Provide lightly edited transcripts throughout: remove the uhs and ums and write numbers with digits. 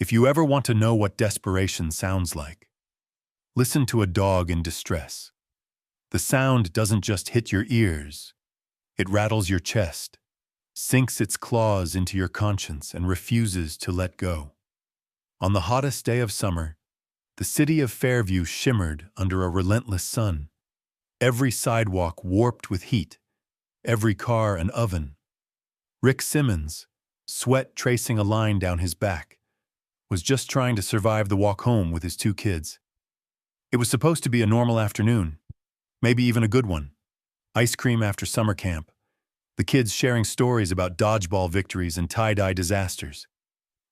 If you ever want to know what desperation sounds like, listen to a dog in distress. The sound doesn't just hit your ears, it rattles your chest, sinks its claws into your conscience and refuses to let go. On the hottest day of summer, the city of Fairview shimmered under a relentless sun. Every sidewalk warped with heat, every car an oven. Rick Simmons, sweat tracing a line down his back, was just trying to survive the walk home with his two kids. It was supposed to be a normal afternoon, maybe even a good one. Ice cream after summer camp, the kids sharing stories about dodgeball victories and tie-dye disasters.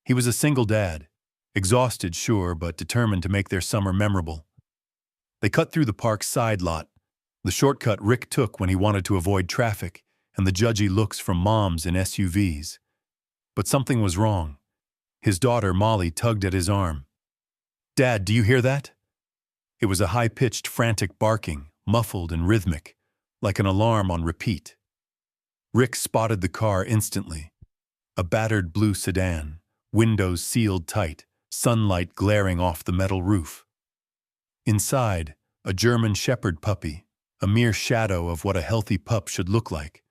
He was a single dad, exhausted, sure, but determined to make their summer memorable. They cut through the park's side lot, the shortcut Rick took when he wanted to avoid traffic and the judgy looks from moms in SUVs. But something was wrong. His daughter, Molly, tugged at his arm. "Dad, do you hear that?" It was a high-pitched, frantic barking, muffled and rhythmic, like an alarm on repeat. Rick spotted the car instantly. A battered blue sedan, windows sealed tight, sunlight glaring off the metal roof. Inside, a German Shepherd puppy, a mere shadow of what a healthy pup should look like,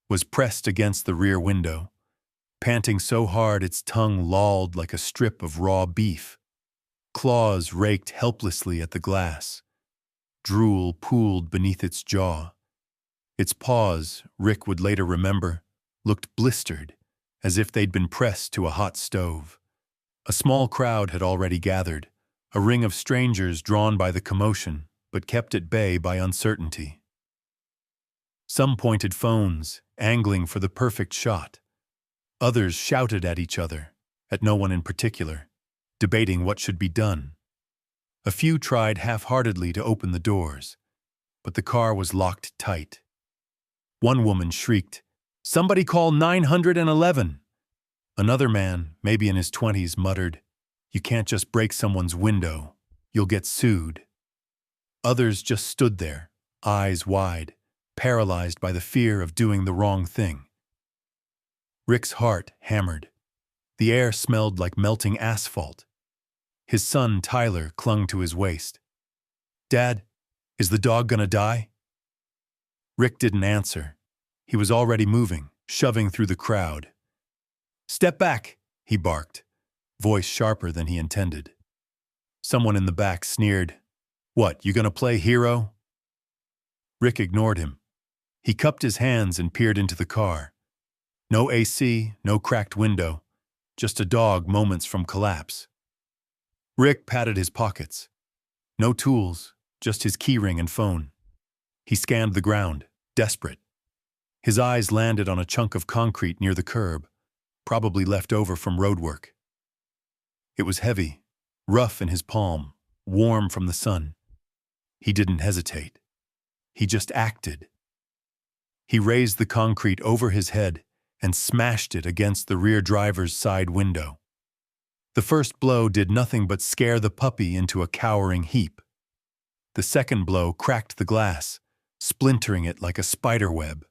was pressed against the rear window, panting so hard its tongue lolled like a strip of raw beef. Claws raked helplessly at the glass. Drool pooled beneath its jaw. Its paws, Rick would later remember, looked blistered, as if they'd been pressed to a hot stove. A small crowd had already gathered, a ring of strangers drawn by the commotion, but kept at bay by uncertainty. Some pointed phones, angling for the perfect shot. Others shouted at each other, at no one in particular, debating what should be done. A few tried half-heartedly to open the doors, but the car was locked tight. One woman shrieked, "Somebody call 911!" Another man, maybe in his 20s, muttered, "You can't just break someone's window. You'll get sued." Others just stood there, eyes wide, paralyzed by the fear of doing the wrong thing. Rick's heart hammered. The air smelled like melting asphalt. His son, Tyler, clung to his waist. "Dad, is the dog gonna die?" Rick didn't answer. He was already moving, shoving through the crowd. "Step back," he barked, voice sharper than he intended. Someone in the back sneered, "What, you gonna play hero?" Rick ignored him. He cupped his hands and peered into the car. No AC, no cracked window, just a dog moments from collapse. Rick patted his pockets. No tools, just his keyring and phone. He scanned the ground, desperate. His eyes landed on a chunk of concrete near the curb, probably left over from roadwork. It was heavy, rough in his palm, warm from the sun. He didn't hesitate. He just acted. He raised the concrete over his head and smashed it against the rear driver's side window. The first blow did nothing but scare the puppy into a cowering heap. The second blow cracked the glass, splintering it like a spider web.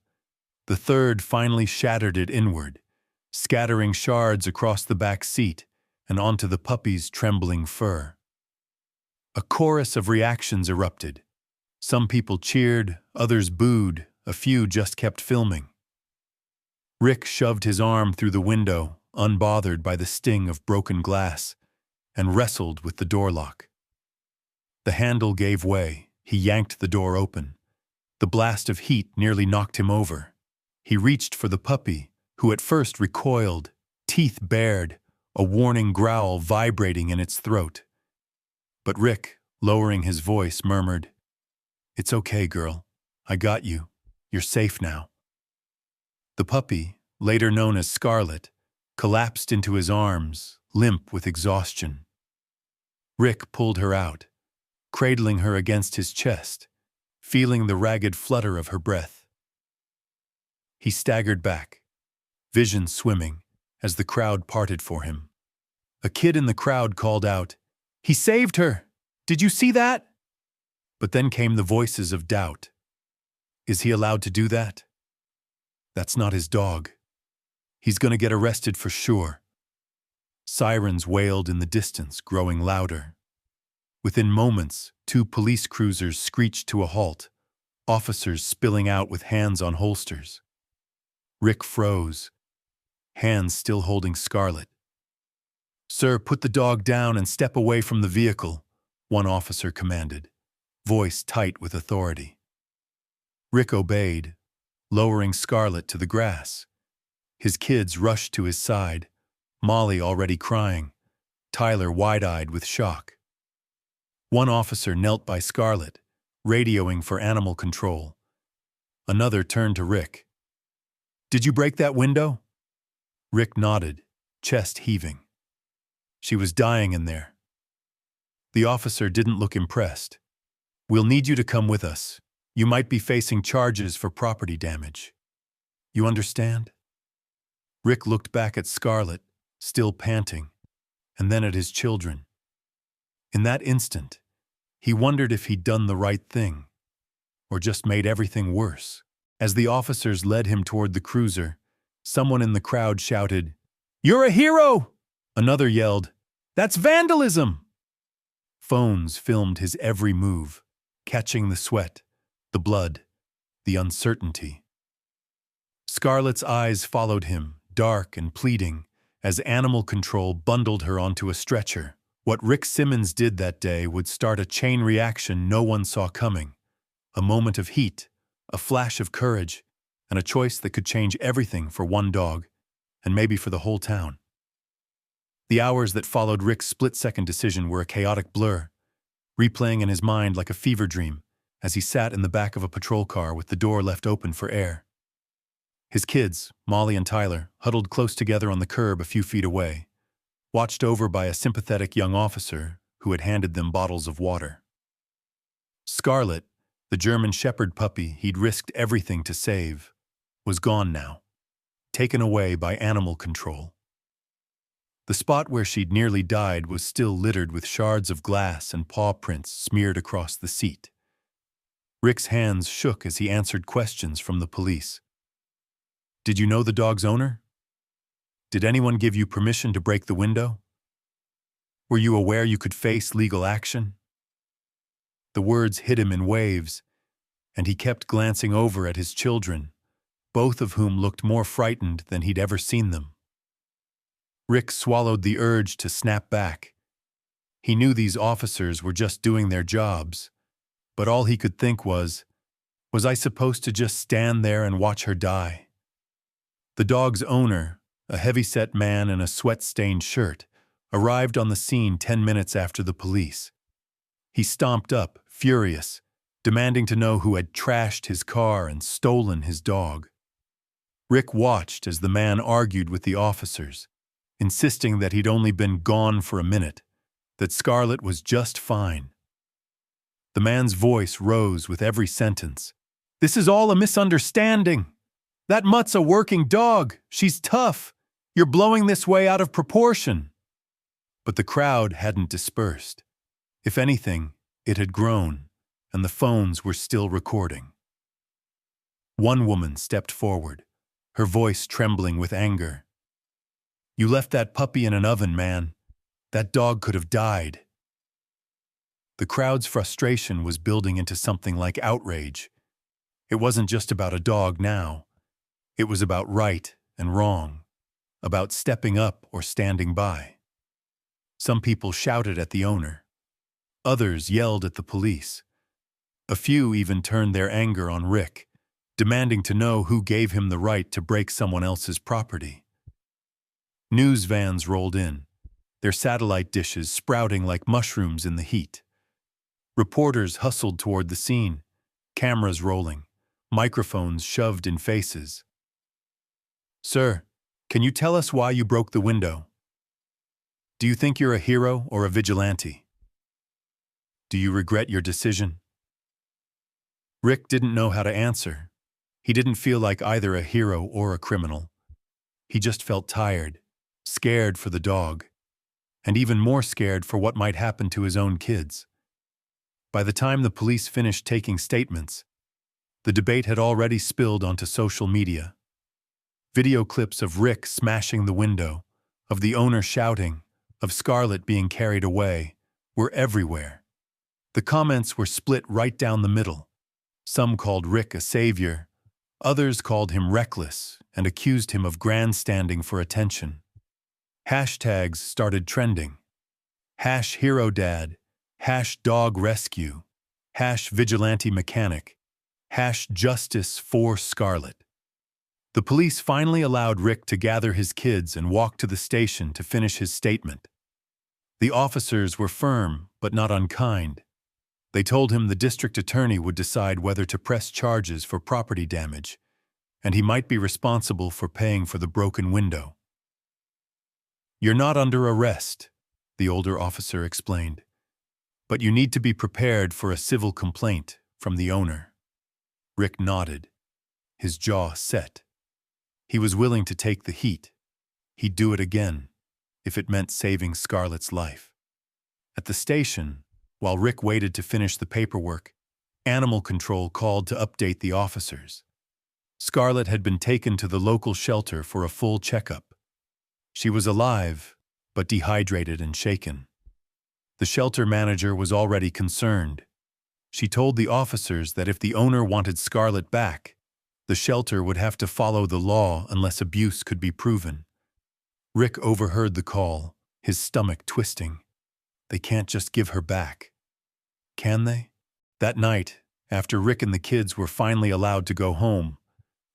The third finally shattered it inward, scattering shards across the back seat and onto the puppy's trembling fur. A chorus of reactions erupted. Some people cheered, others booed, a few just kept filming. Rick shoved his arm through the window, unbothered by the sting of broken glass, and wrestled with the door lock. The handle gave way. He yanked the door open. The blast of heat nearly knocked him over. He reached for the puppy, who at first recoiled, teeth bared, a warning growl vibrating in its throat. But Rick, lowering his voice, murmured, "It's okay, girl. I got you. You're safe now." The puppy, later known as Scarlet, collapsed into his arms, limp with exhaustion. Rick pulled her out, cradling her against his chest, feeling the ragged flutter of her breath. He staggered back, vision swimming, as the crowd parted for him. A kid in the crowd called out, "He saved her! Did you see that?" But then came the voices of doubt. Is he allowed to do that? That's not his dog. He's going to get arrested for sure. Sirens wailed in the distance, growing louder. Within moments, 2 police cruisers screeched to a halt, officers spilling out with hands on holsters. Rick froze, hands still holding Scarlett. "Sir, put the dog down and step away from the vehicle," one officer commanded, voice tight with authority. Rick obeyed, lowering Scarlett to the grass. His kids rushed to his side, Molly already crying, Tyler wide-eyed with shock. One officer knelt by Scarlett, radioing for animal control. Another turned to Rick. "Did you break that window?" Rick nodded, chest heaving. "She was dying in there." The officer didn't look impressed. "We'll need you to come with us. You might be facing charges for property damage. You understand?" Rick looked back at Scarlett, still panting, and then at his children. In that instant, he wondered if he'd done the right thing, or just made everything worse. As the officers led him toward the cruiser, someone in the crowd shouted, "You're a hero!" Another yelled, "That's vandalism!" Phones filmed his every move, catching the sweat, the blood, the uncertainty. Scarlett's eyes followed him, dark and pleading, as animal control bundled her onto a stretcher. What Rick Simmons did that day would start a chain reaction no one saw coming. A moment of heat, a flash of courage, and a choice that could change everything for one dog, and maybe for the whole town. The hours that followed Rick's split-second decision were a chaotic blur, replaying in his mind like a fever dream as he sat in the back of a patrol car with the door left open for air. His kids, Molly and Tyler, huddled close together on the curb a few feet away, watched over by a sympathetic young officer who had handed them bottles of water. Scarlett, the German Shepherd puppy he'd risked everything to save, was gone now, taken away by animal control. The spot where she'd nearly died was still littered with shards of glass and paw prints smeared across the seat. Rick's hands shook as he answered questions from the police. "Did you know the dog's owner? Did anyone give you permission to break the window? Were you aware you could face legal action?" The words hit him in waves, and he kept glancing over at his children, both of whom looked more frightened than he'd ever seen them. Rick swallowed the urge to snap back. He knew these officers were just doing their jobs, but all he could think was I supposed to just stand there and watch her die? The dog's owner, a heavy-set man in a sweat-stained shirt, arrived on the scene 10 minutes after the police. He stomped up, furious, demanding to know who had trashed his car and stolen his dog. Rick watched as the man argued with the officers, insisting that he'd only been gone for a minute, that Scarlett was just fine. The man's voice rose with every sentence. "This is all a misunderstanding. That mutt's a working dog. She's tough. You're blowing this way out of proportion." But the crowd hadn't dispersed. If anything, it had grown, and the phones were still recording. One woman stepped forward, her voice trembling with anger. "You left that puppy in an oven, man. That dog could have died." The crowd's frustration was building into something like outrage. It wasn't just about a dog now. It was about right and wrong, about stepping up or standing by. Some people shouted at the owner. Others yelled at the police. A few even turned their anger on Rick, demanding to know who gave him the right to break someone else's property. News vans rolled in, their satellite dishes sprouting like mushrooms in the heat. Reporters hustled toward the scene, cameras rolling, microphones shoved in faces. "Sir, can you tell us why you broke the window? Do you think you're a hero or a vigilante? Do you regret your decision?" Rick didn't know how to answer. He didn't feel like either a hero or a criminal. He just felt tired, scared for the dog, and even more scared for what might happen to his own kids. By the time the police finished taking statements, the debate had already spilled onto social media. Video clips of Rick smashing the window, of the owner shouting, of Scarlett being carried away, were everywhere. The comments were split right down the middle. Some called Rick a savior, others called him reckless and accused him of grandstanding for attention. Hashtags started trending. #HeroDad, #DogRescue, #VigilanteMechanic, #Justice for Scarlett. The police finally allowed Rick to gather his kids and walk to the station to finish his statement. The officers were firm but not unkind. They told him the district attorney would decide whether to press charges for property damage, and he might be responsible for paying for the broken window. "You're not under arrest," the older officer explained, "but you need to be prepared for a civil complaint from the owner." Rick nodded, his jaw set. He was willing to take the heat. He'd do it again, if it meant saving Scarlett's life. At the station, while Rick waited to finish the paperwork, Animal Control called to update the officers. Scarlett had been taken to the local shelter for a full checkup. She was alive, but dehydrated and shaken. The shelter manager was already concerned. She told the officers that if the owner wanted Scarlett back, the shelter would have to follow the law unless abuse could be proven. Rick overheard the call, his stomach twisting. They can't just give her back. Can they? That night, after Rick and the kids were finally allowed to go home,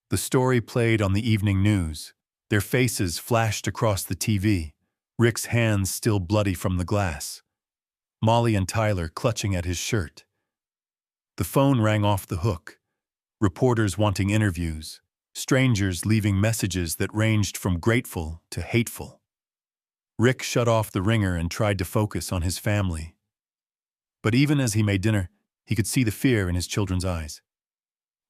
the story played on the evening news. Their faces flashed across the TV, Rick's hands still bloody from the glass. Molly and Tyler clutching at his shirt. The phone rang off the hook. Reporters wanting interviews, strangers leaving messages that ranged from grateful to hateful. Rick shut off the ringer and tried to focus on his family. But even as he made dinner, he could see the fear in his children's eyes.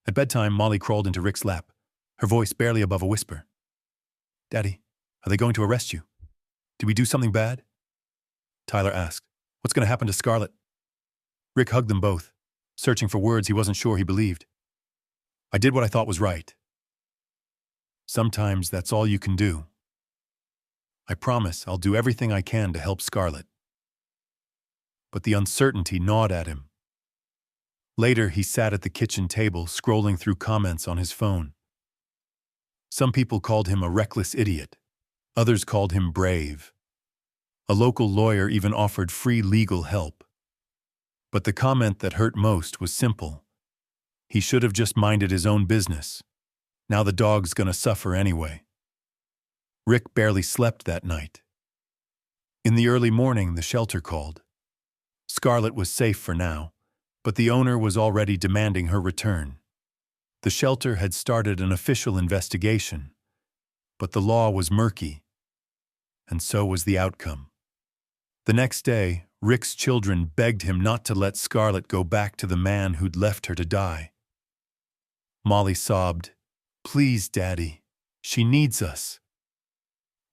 At bedtime, Molly crawled into Rick's lap, her voice barely above a whisper. "Daddy, are they going to arrest you? Did we do something bad?" Tyler asked, "What's going to happen to Scarlett?" Rick hugged them both, searching for words he wasn't sure he believed. "I did what I thought was right. Sometimes that's all you can do. I promise I'll do everything I can to help Scarlett." But the uncertainty gnawed at him. Later, he sat at the kitchen table, scrolling through comments on his phone. Some people called him a reckless idiot. Others called him brave. A local lawyer even offered free legal help. But the comment that hurt most was simple. He should have just minded his own business. Now the dog's gonna suffer anyway. Rick barely slept that night. In the early morning, the shelter called. Scarlett was safe for now, but the owner was already demanding her return. The shelter had started an official investigation, but the law was murky, and so was the outcome. The next day, Rick's children begged him not to let Scarlett go back to the man who'd left her to die. Molly sobbed, "Please, Daddy, she needs us."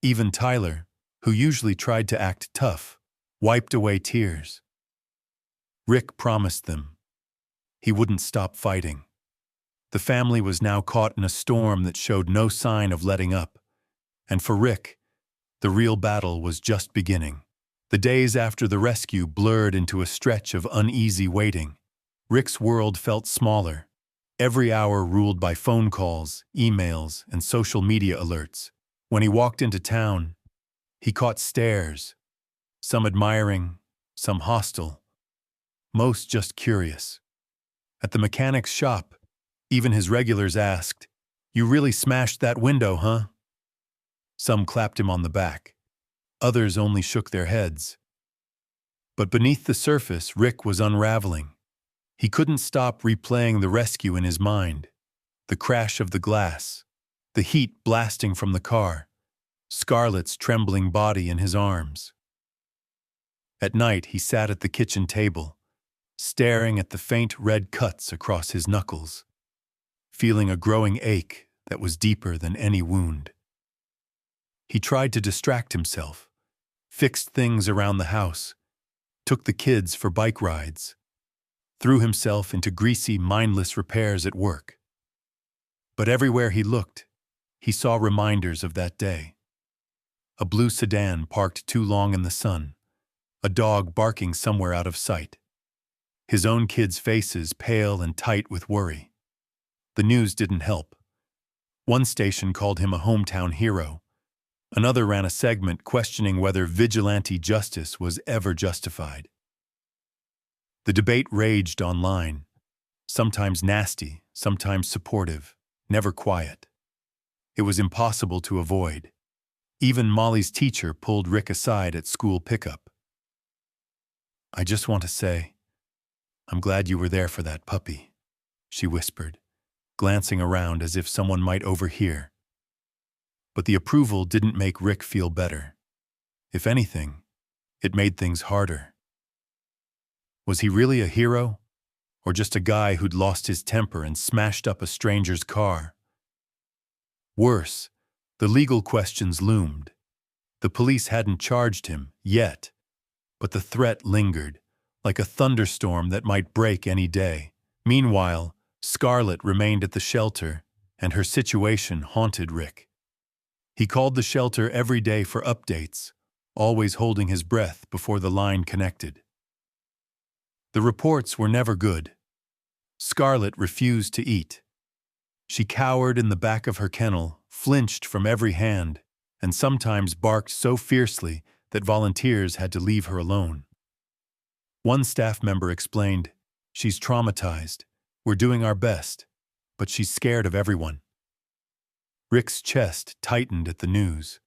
Even Tyler, who usually tried to act tough, wiped away tears. Rick promised them. He wouldn't stop fighting. The family was now caught in a storm that showed no sign of letting up. And for Rick, the real battle was just beginning. The days after the rescue blurred into a stretch of uneasy waiting. Rick's world felt smaller, every hour ruled by phone calls, emails, and social media alerts. When he walked into town, he caught stares, some admiring, some hostile, most just curious. At the mechanic's shop, even his regulars asked, "You really smashed that window, huh?" Some clapped him on the back. Others only shook their heads. But beneath the surface, Rick was unraveling. He couldn't stop replaying the rescue in his mind. The crash of the glass, the heat blasting from the car, Scarlett's trembling body in his arms. At night, he sat at the kitchen table, staring at the faint red cuts across his knuckles, feeling a growing ache that was deeper than any wound. He tried to distract himself, fixed things around the house, took the kids for bike rides, threw himself into greasy, mindless repairs at work. But everywhere he looked, he saw reminders of that day. A blue sedan parked too long in the sun. A dog barking somewhere out of sight. His own kids' faces pale and tight with worry. The news didn't help. One station called him a hometown hero. Another ran a segment questioning whether vigilante justice was ever justified. The debate raged online, sometimes nasty, sometimes supportive, never quiet. It was impossible to avoid. Even Molly's teacher pulled Rick aside at school pickup. "I just want to say, I'm glad you were there for that puppy," she whispered, glancing around as if someone might overhear. But the approval didn't make Rick feel better. If anything, it made things harder. Was he really a hero? Or just a guy who'd lost his temper and smashed up a stranger's car? Worse, the legal questions loomed. The police hadn't charged him, yet, but the threat lingered, like a thunderstorm that might break any day. Meanwhile, Scarlett remained at the shelter, and her situation haunted Rick. He called the shelter every day for updates, always holding his breath before the line connected. The reports were never good. Scarlett refused to eat. She cowered in the back of her kennel, flinched from every hand, and sometimes barked so fiercely that volunteers had to leave her alone. One staff member explained, "She's traumatized. We're doing our best, but she's scared of everyone." Rick's chest tightened at the news.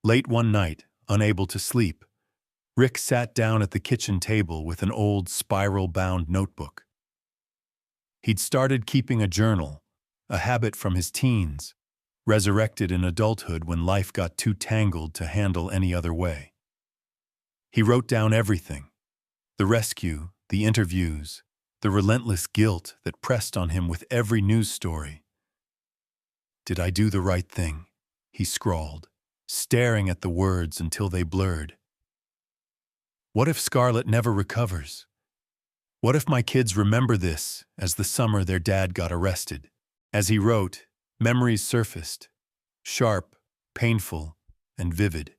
Late one night, unable to sleep, Rick sat down at the kitchen table with an old spiral-bound notebook. He'd started keeping a journal, a habit from his teens, resurrected in adulthood when life got too tangled to handle any other way. He wrote down everything: the rescue, the interviews, the relentless guilt that pressed on him with every news story. "Did I do the right thing?" he scrawled, staring at the words until they blurred. "What if Scarlett never recovers? What if my kids remember this as the summer their dad got arrested?" As he wrote, memories surfaced, sharp, painful, and vivid.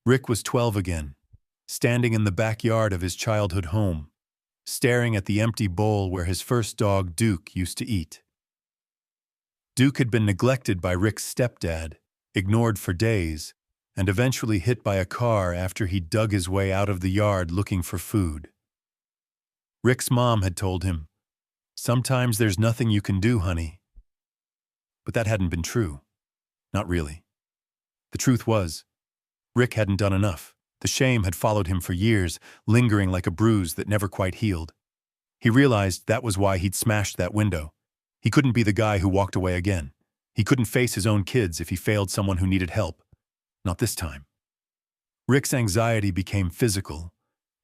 Rick was 12 again, standing in the backyard of his childhood home, staring at the empty bowl where his first dog, Duke, used to eat. Duke had been neglected by Rick's stepdad, ignored for days, and eventually hit by a car after he dug his way out of the yard looking for food. Rick's mom had told him, "Sometimes there's nothing you can do, honey." But that hadn't been true. Not really. The truth was, Rick hadn't done enough. The shame had followed him for years, lingering like a bruise that never quite healed. He realized that was why he'd smashed that window. He couldn't be the guy who walked away again. He couldn't face his own kids if he failed someone who needed help. Not this time. Rick's anxiety became physical.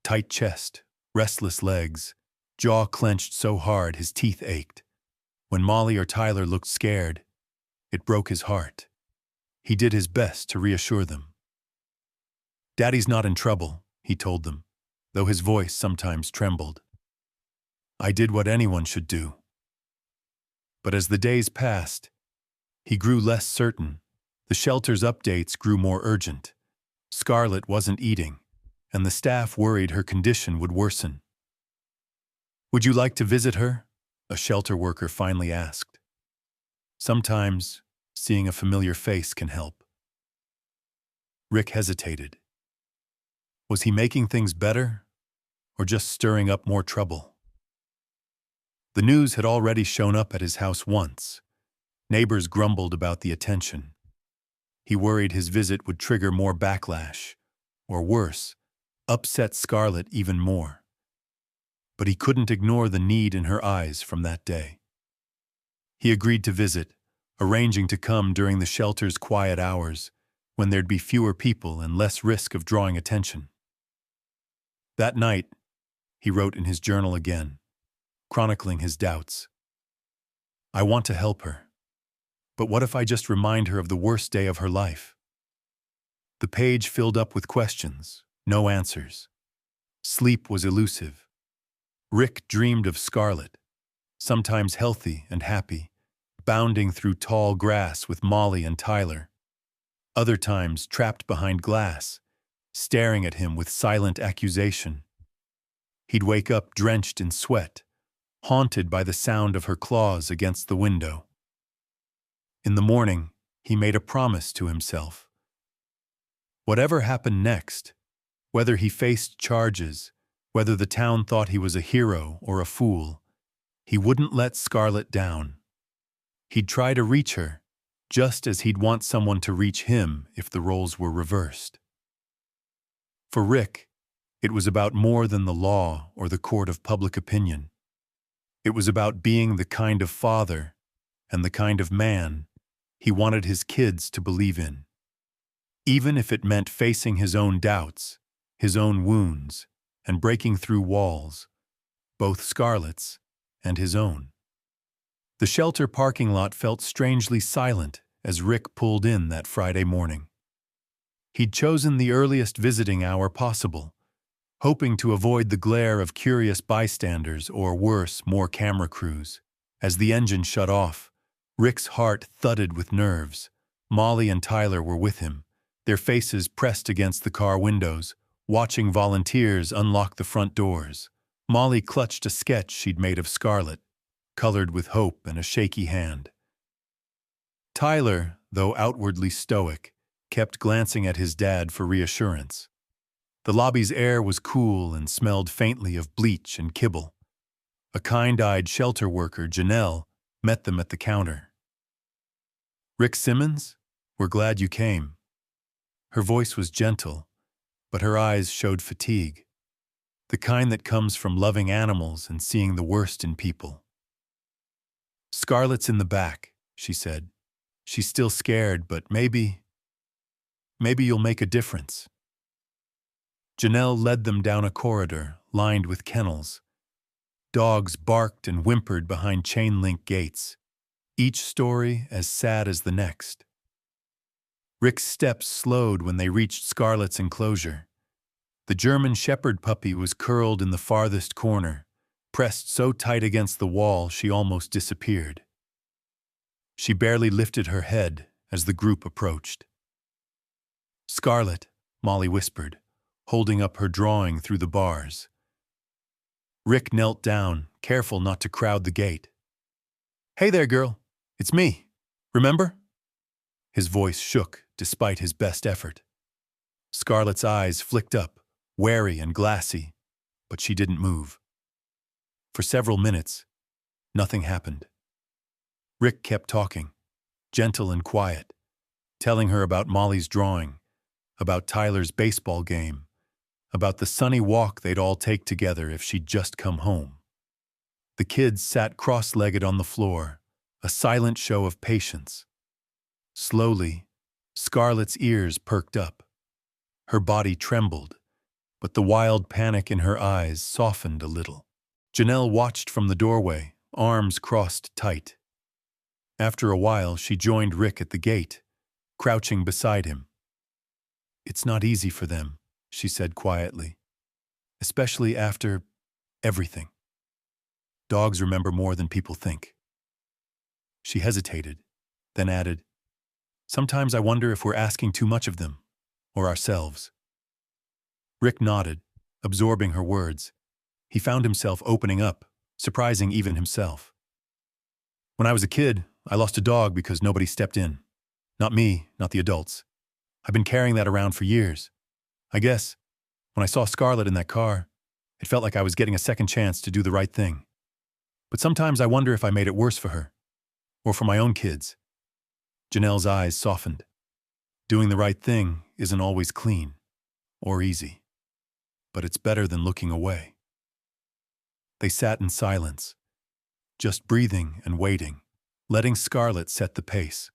Tight chest, restless legs, jaw clenched so hard his teeth ached. When Molly or Tyler looked scared, it broke his heart. He did his best to reassure them. "Daddy's not in trouble," he told them, though his voice sometimes trembled. "I did what anyone should do." But as the days passed, he grew less certain. The shelter's updates grew more urgent. Scarlett wasn't eating, and the staff worried her condition would worsen. "Would you like to visit her?" a shelter worker finally asked. Sometimes, seeing a familiar face can help. Rick hesitated. Was he making things better, or just stirring up more trouble? The news had already shown up at his house once. Neighbors grumbled about the attention. He worried his visit would trigger more backlash, or worse, upset Scarlett even more. But he couldn't ignore the need in her eyes from that day. He agreed to visit, arranging to come during the shelter's quiet hours, when there'd be fewer people and less risk of drawing attention. That night, he wrote in his journal again, chronicling his doubts. "I want to help her. But what if I just remind her of the worst day of her life?" The page filled up with questions, no answers. Sleep was elusive. Rick dreamed of Scarlett, sometimes healthy and happy, bounding through tall grass with Molly and Tyler. other times trapped behind glass, staring at him with silent accusation. He'd wake up drenched in sweat, haunted by the sound of her claws against the window. In the morning, he made a promise to himself. Whatever happened next, whether he faced charges, whether the town thought he was a hero or a fool, he wouldn't let Scarlett down. He'd try to reach her, just as he'd want someone to reach him if the roles were reversed. For Rick, it was about more than the law or the court of public opinion. It was about being the kind of father and the kind of man he wanted his kids to believe in, even if it meant facing his own doubts, his own wounds, and breaking through walls, both Scarlett's and his own. The shelter parking lot felt strangely silent as Rick pulled in that Friday morning. He'd chosen the earliest visiting hour possible, hoping to avoid the glare of curious bystanders or worse, more camera crews. As the engine shut off, Rick's heart thudded with nerves. Molly and Tyler were with him, their faces pressed against the car windows, watching volunteers unlock the front doors. Molly clutched a sketch she'd made of Scarlett, colored with hope and a shaky hand. Tyler, though outwardly stoic, kept glancing at his dad for reassurance. The lobby's air was cool and smelled faintly of bleach and kibble. A kind-eyed shelter worker, Janelle, met them at the counter. "Rick Simmons, we're glad you came." Her voice was gentle, but her eyes showed fatigue, the kind that comes from loving animals and seeing the worst in people. "Scarlett's in the back," she said. "She's still scared, but maybe you'll make a difference." Janelle led them down a corridor lined with kennels. Dogs barked and whimpered behind chain-link gates, each story as sad as the next. Rick's steps slowed when they reached Scarlett's enclosure. The German Shepherd puppy was curled in the farthest corner, pressed so tight against the wall she almost disappeared. She barely lifted her head as the group approached. "Scarlett," Molly whispered, holding up her drawing through the bars. Rick knelt down, careful not to crowd the gate. "Hey there, girl. It's me. Remember?" His voice shook despite his best effort. Scarlett's eyes flicked up, wary and glassy, but she didn't move. For several minutes, nothing happened. Rick kept talking, gentle and quiet, telling her about Molly's drawing, about Tyler's baseball game, about the sunny walk they'd all take together if she'd just come home. The kids sat cross-legged on the floor, a silent show of patience. Slowly, Scarlett's ears perked up. Her body trembled, but the wild panic in her eyes softened a little. Janelle watched from the doorway, arms crossed tight. After a while, she joined Rick at the gate, crouching beside him. "It's not easy for them," she said quietly, "especially after everything. Dogs remember more than people think." She hesitated, then added, "Sometimes I wonder if we're asking too much of them, or ourselves." Rick nodded, absorbing her words. He found himself opening up, surprising even himself. "When I was a kid, I lost a dog because nobody stepped in. Not me, not the adults. I've been carrying that around for years. I guess, when I saw Scarlett in that car, it felt like I was getting a second chance to do the right thing. But sometimes I wonder if I made it worse for her, or for my own kids." Janelle's eyes softened. Doing the right thing isn't always clean or easy, but it's better than looking away. They sat in silence, just breathing and waiting, letting Scarlett set the pace.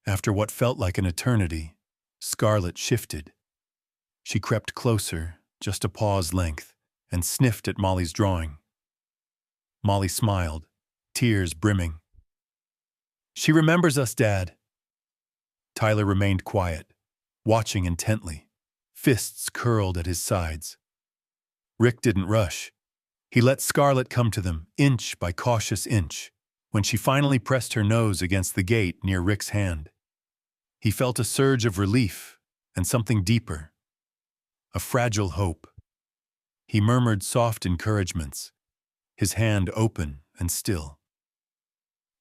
After what felt like an eternity, Scarlett shifted. She crept closer, just a paw's length, and sniffed at Molly's drawing. Molly smiled, tears brimming. "She remembers us, Dad." Tyler remained quiet, watching intently, fists curled at his sides. Rick didn't rush. He let Scarlett come to them, inch by cautious inch, when she finally pressed her nose against the gate near Rick's hand. He felt a surge of relief and something deeper, a fragile hope. He murmured soft encouragements, his hand open and still.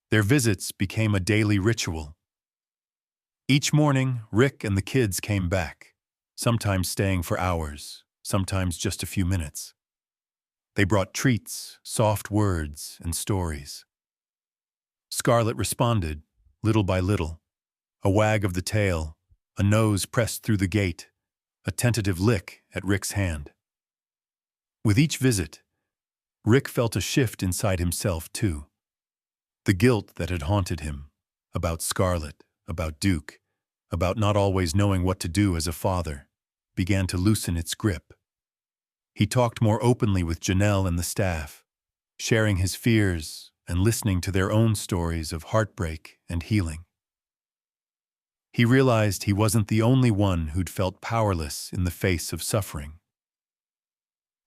Their visits became a daily ritual. Each morning, Rick and the kids came back, sometimes staying for hours, sometimes just a few minutes. They brought treats, soft words, and stories. Scarlett responded, little by little. A wag of the tail, a nose pressed through the gate, a tentative lick at Rick's hand. With each visit, Rick felt a shift inside himself, too. The guilt that had haunted him, about Scarlett, about Duke, about not always knowing what to do as a father, began to loosen its grip. He talked more openly with Janelle and the staff, sharing his fears and listening to their own stories of heartbreak and healing. He realized he wasn't the only one who'd felt powerless in the face of suffering.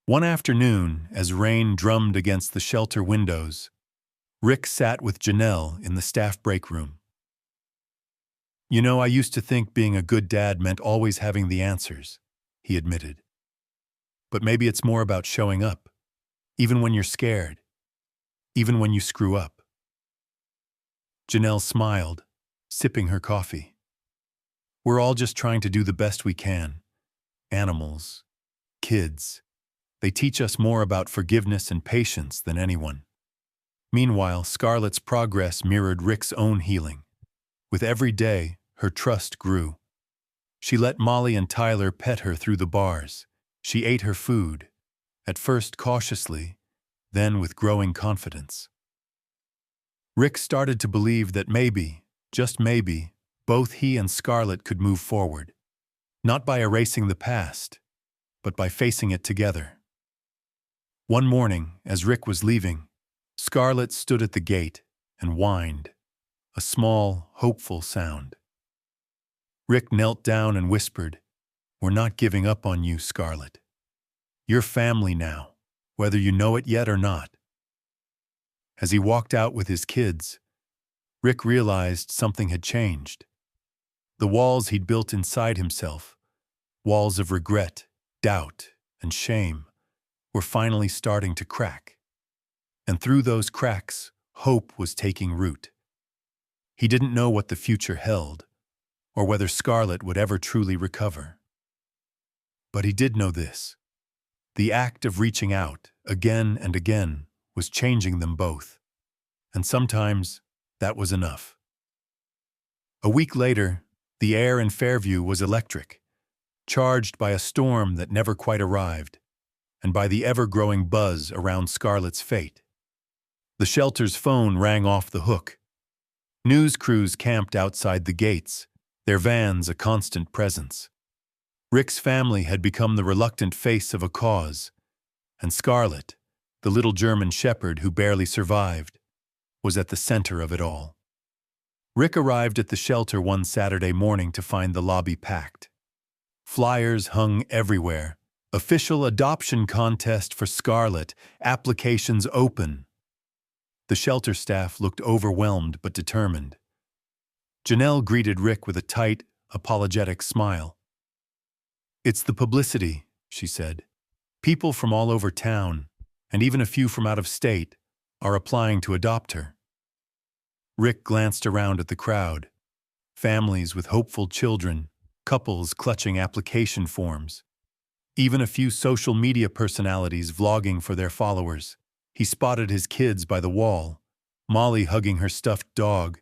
One afternoon, as rain drummed against the shelter windows, Rick sat with Janelle in the staff break room. "You know, I used to think being a good dad meant always having the answers," he admitted. "But maybe it's more about showing up, even when you're scared, even when you screw up." Janelle smiled, sipping her coffee. "We're all just trying to do the best we can. Animals, kids, they teach us more about forgiveness and patience than anyone." Meanwhile, Scarlett's progress mirrored Rick's own healing. With every day, her trust grew. She let Molly and Tyler pet her through the bars. She ate her food, at first cautiously, then with growing confidence. Rick started to believe that maybe, just maybe, both he and Scarlett could move forward, not by erasing the past, but by facing it together. One morning, as Rick was leaving, Scarlett stood at the gate and whined, a small, hopeful sound. Rick knelt down and whispered, "We're not giving up on you, Scarlett. You're family now, whether you know it yet or not." As he walked out with his kids, Rick realized something had changed. The walls he'd built inside himself, walls of regret, doubt, and shame, were finally starting to crack. And through those cracks, hope was taking root. He didn't know what the future held, or whether Scarlett would ever truly recover. But he did know this. The act of reaching out, again and again, was changing them both. And sometimes, that was enough. A week later, the air in Fairview was electric, charged by a storm that never quite arrived, and by the ever-growing buzz around Scarlett's fate. The shelter's phone rang off the hook. News crews camped outside the gates, their vans a constant presence. Rick's family had become the reluctant face of a cause, and Scarlett, the little German shepherd who barely survived, was at the center of it all. Rick arrived at the shelter one Saturday morning to find the lobby packed. Flyers hung everywhere. "Official adoption contest for Scarlett. Applications open." The shelter staff looked overwhelmed but determined. Janelle greeted Rick with a tight, apologetic smile. "It's the publicity," she said. "People from all over town, and even a few from out of state, are applying to adopt her." Rick glanced around at the crowd. Families with hopeful children, couples clutching application forms, even a few social media personalities vlogging for their followers. He spotted his kids by the wall, Molly hugging her stuffed dog,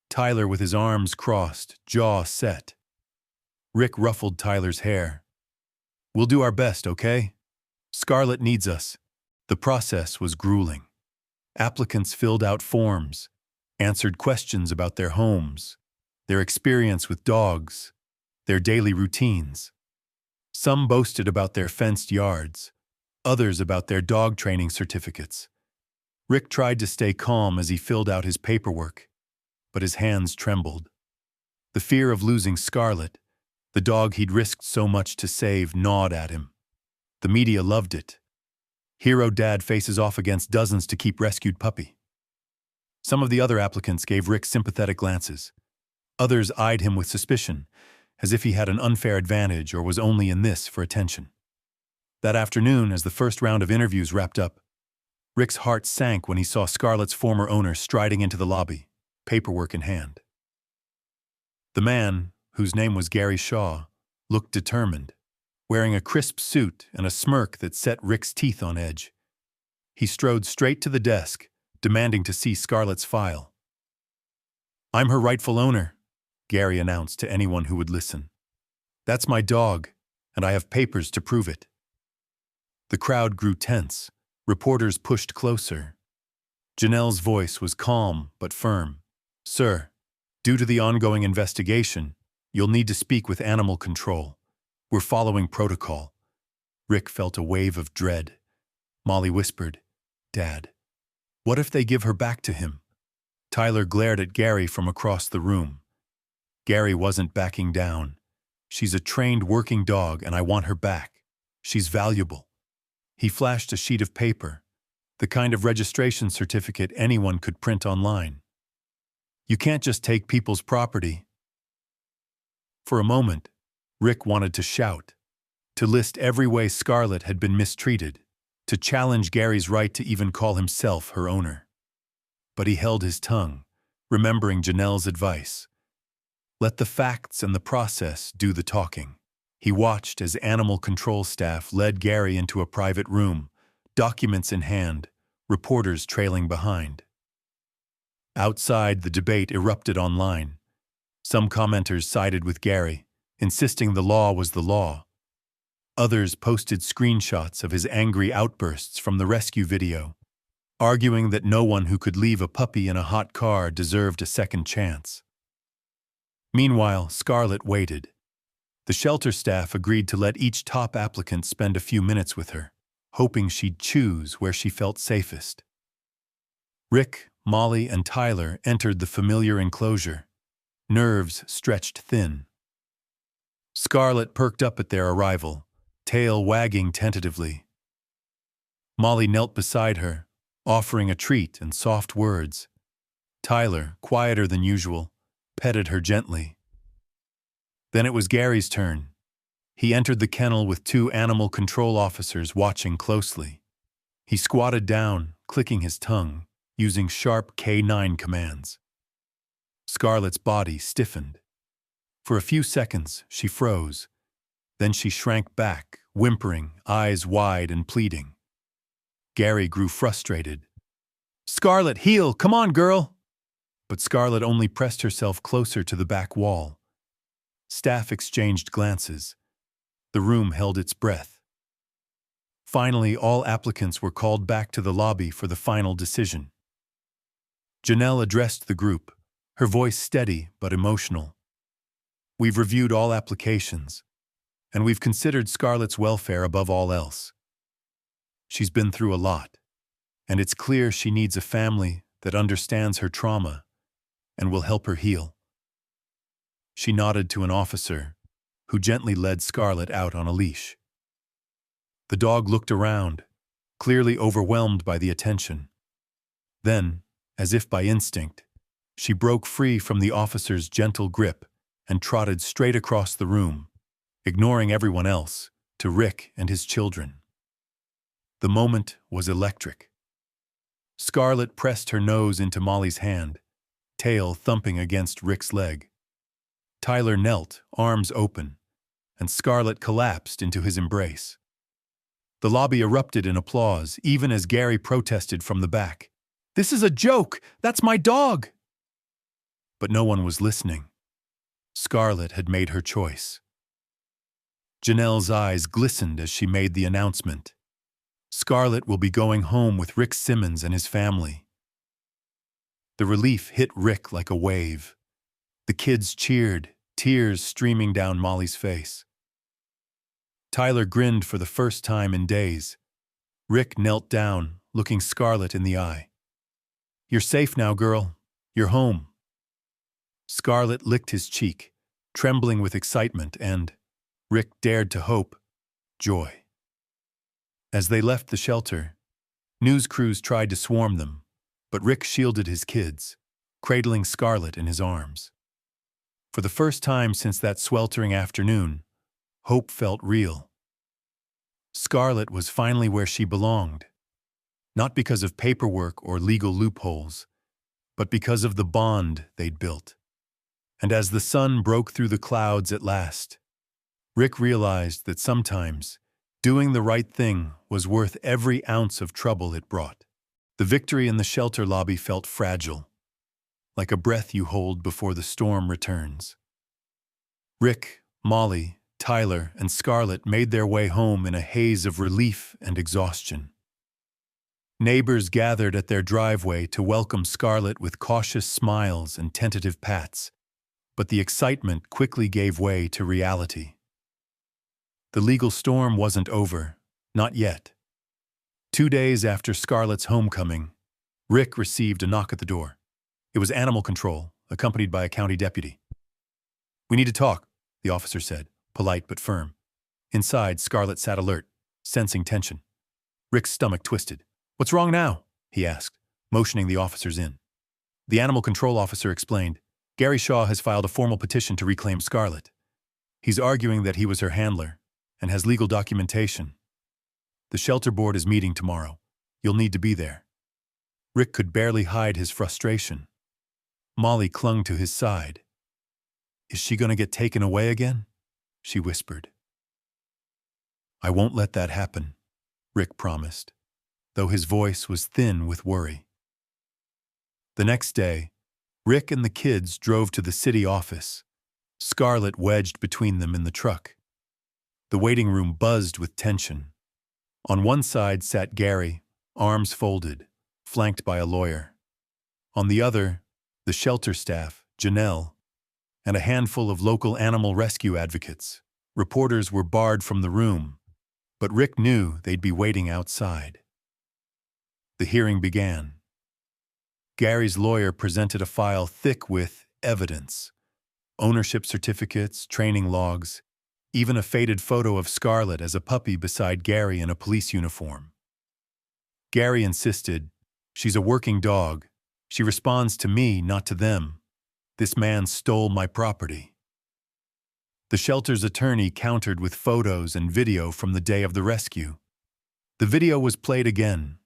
Tyler with his arms crossed, jaw set. Rick ruffled Tyler's hair. "We'll do our best, okay? Scarlett needs us." The process was grueling. Applicants filled out forms, answered questions about their homes, their experience with dogs, their daily routines. Some boasted about their fenced yards, others about their dog training certificates. Rick tried to stay calm as he filled out his paperwork, but his hands trembled. The fear of losing Scarlett, the dog he'd risked so much to save, gnawed at him. The media loved it. Hero dad faces off against dozens to keep rescued puppy. Some of the other applicants gave Rick sympathetic glances. Others eyed him with suspicion, as if he had an unfair advantage or was only in this for attention. That afternoon, as the first round of interviews wrapped up, Rick's heart sank when he saw Scarlett's former owner striding into the lobby, paperwork in hand. The man, whose name was Gary Shaw, looked determined, wearing a crisp suit and a smirk that set Rick's teeth on edge. He strode straight to the desk, demanding to see Scarlett's file. "I'm her rightful owner," Gary announced to anyone who would listen. "That's my dog, and I have papers to prove it." The crowd grew tense. Reporters pushed closer. Janelle's voice was calm but firm. "Sir, due to the ongoing investigation, you'll need to speak with animal control. We're following protocol." Rick felt a wave of dread. Molly whispered, "Dad, what if they give her back to him?" Tyler glared at Gary from across the room. Gary wasn't backing down. "She's a trained working dog and I want her back. She's valuable." He flashed a sheet of paper, the kind of registration certificate anyone could print online. "You can't just take people's property." For a moment, Rick wanted to shout, to list every way Scarlett had been mistreated, to challenge Gary's right to even call himself her owner. But he held his tongue, remembering Janelle's advice. Let the facts and the process do the talking. He watched as animal control staff led Gary into a private room, documents in hand, reporters trailing behind. Outside, the debate erupted online. Some commenters sided with Gary, insisting the law was the law. Others posted screenshots of his angry outbursts from the rescue video, arguing that no one who could leave a puppy in a hot car deserved a second chance. Meanwhile, Scarlett waited. The shelter staff agreed to let each top applicant spend a few minutes with her, hoping she'd choose where she felt safest. Rick, Molly, and Tyler entered the familiar enclosure, nerves stretched thin. Scarlett perked up at their arrival, tail wagging tentatively. Molly knelt beside her, offering a treat and soft words. Tyler, quieter than usual, petted her gently. Then it was Gary's turn. He entered the kennel with 2 animal control officers watching closely. He squatted down, clicking his tongue, using sharp K9 commands. Scarlett's body stiffened. For a few seconds, she froze. Then she shrank back, whimpering, eyes wide and pleading. Gary grew frustrated. "Scarlett, heel! Come on, girl!" But Scarlett only pressed herself closer to the back wall. Staff exchanged glances. The room held its breath. Finally, all applicants were called back to the lobby for the final decision. Janelle addressed the group, her voice steady but emotional. "We've reviewed all applications, and we've considered Scarlett's welfare above all else. She's been through a lot, and it's clear she needs a family that understands her trauma and will help her heal." She nodded to an officer, who gently led Scarlett out on a leash. The dog looked around, clearly overwhelmed by the attention. Then, as if by instinct, she broke free from the officer's gentle grip and trotted straight across the room, ignoring everyone else, to Rick and his children. The moment was electric. Scarlett pressed her nose into Molly's hand, tail thumping against Rick's leg. Tyler knelt, arms open, and Scarlett collapsed into his embrace. The lobby erupted in applause, even as Gary protested from the back. "This is a joke! That's my dog!" But no one was listening. Scarlett had made her choice. Janelle's eyes glistened as she made the announcement. Scarlett will be going home with Rick Simmons and his family. The relief hit Rick like a wave. The kids cheered, tears streaming down Molly's face. Tyler grinned for the first time in days. Rick knelt down, looking Scarlett in the eye. "You're safe now, girl. You're home." Scarlett licked his cheek, trembling with excitement and, Rick dared to hope, joy. As they left the shelter, news crews tried to swarm them, but Rick shielded his kids, cradling Scarlett in his arms. For the first time since that sweltering afternoon, hope felt real. Scarlett was finally where she belonged, not because of paperwork or legal loopholes, but because of the bond they'd built. And as the sun broke through the clouds at last, Rick realized that sometimes doing the right thing was worth every ounce of trouble it brought. The victory in the shelter lobby felt fragile, like a breath you hold before the storm returns. Rick, Molly, Tyler, and Scarlett made their way home in a haze of relief and exhaustion. Neighbors gathered at their driveway to welcome Scarlett with cautious smiles and tentative pats, but the excitement quickly gave way to reality. The legal storm wasn't over, not yet. 2 days after Scarlett's homecoming, Rick received a knock at the door. It was Animal Control, accompanied by a county deputy. "We need to talk," the officer said, polite but firm. Inside, Scarlett sat alert, sensing tension. Rick's stomach twisted. "What's wrong now?" he asked, motioning the officers in. The Animal Control officer explained, "Gary Shaw has filed a formal petition to reclaim Scarlett. He's arguing that he was her handler and has legal documentation. The shelter board is meeting tomorrow. You'll need to be there." Rick could barely hide his frustration. Molly clung to his side. "Is she going to get taken away again?" she whispered. "I won't let that happen," Rick promised, though his voice was thin with worry. The next day, Rick and the kids drove to the city office, Scarlett wedged between them in the truck. The waiting room buzzed with tension. On one side sat Gary, arms folded, flanked by a lawyer. On the other, the shelter staff, Janelle, and a handful of local animal rescue advocates. Reporters were barred from the room, but Rick knew they'd be waiting outside. The hearing began. Gary's lawyer presented a file thick with evidence: ownership certificates, training logs, even a faded photo of Scarlett as a puppy beside Gary in a police uniform. Gary insisted, "She's a working dog. She responds to me, not to them. This man stole my property." The shelter's attorney countered with photos and video from the day of the rescue. The video was played again.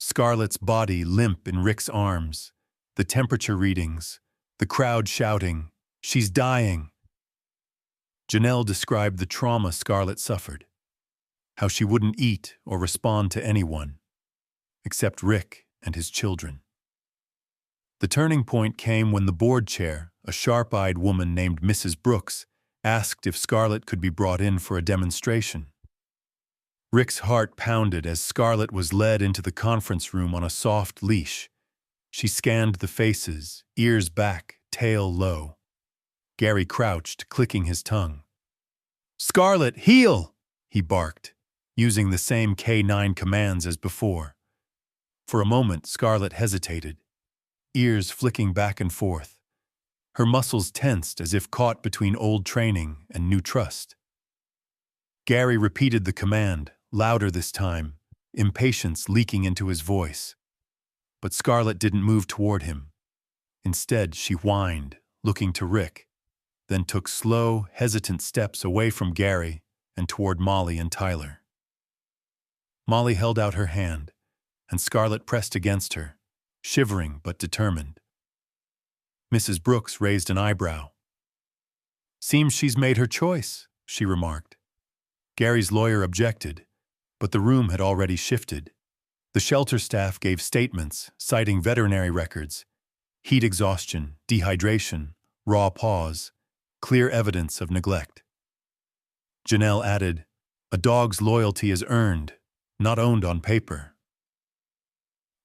Scarlett's body limp in Rick's arms, the temperature readings, the crowd shouting, "She's dying." Janelle described the trauma Scarlett suffered, how she wouldn't eat or respond to anyone, except Rick and his children. The turning point came when the board chair, a sharp-eyed woman named Mrs. Brooks, asked if Scarlett could be brought in for a demonstration. Rick's heart pounded as Scarlett was led into the conference room on a soft leash. She scanned the faces, ears back, tail low. Gary crouched, clicking his tongue. "Scarlett, heel!" he barked, using the same K9 commands as before. For a moment, Scarlett hesitated, ears flicking back and forth. Her muscles tensed as if caught between old training and new trust. Gary repeated the command, louder this time, impatience leaking into his voice. But Scarlett didn't move toward him. Instead, she whined, looking to Rick, then took slow, hesitant steps away from Gary and toward Molly and Tyler. Molly held out her hand, and Scarlett pressed against her, shivering but determined. Mrs. Brooks raised an eyebrow. "Seems she's made her choice," she remarked. Gary's lawyer objected, but the room had already shifted. The shelter staff gave statements citing veterinary records, heat exhaustion, dehydration, raw paws, clear evidence of neglect. Janelle added, "A dog's loyalty is earned, not owned on paper."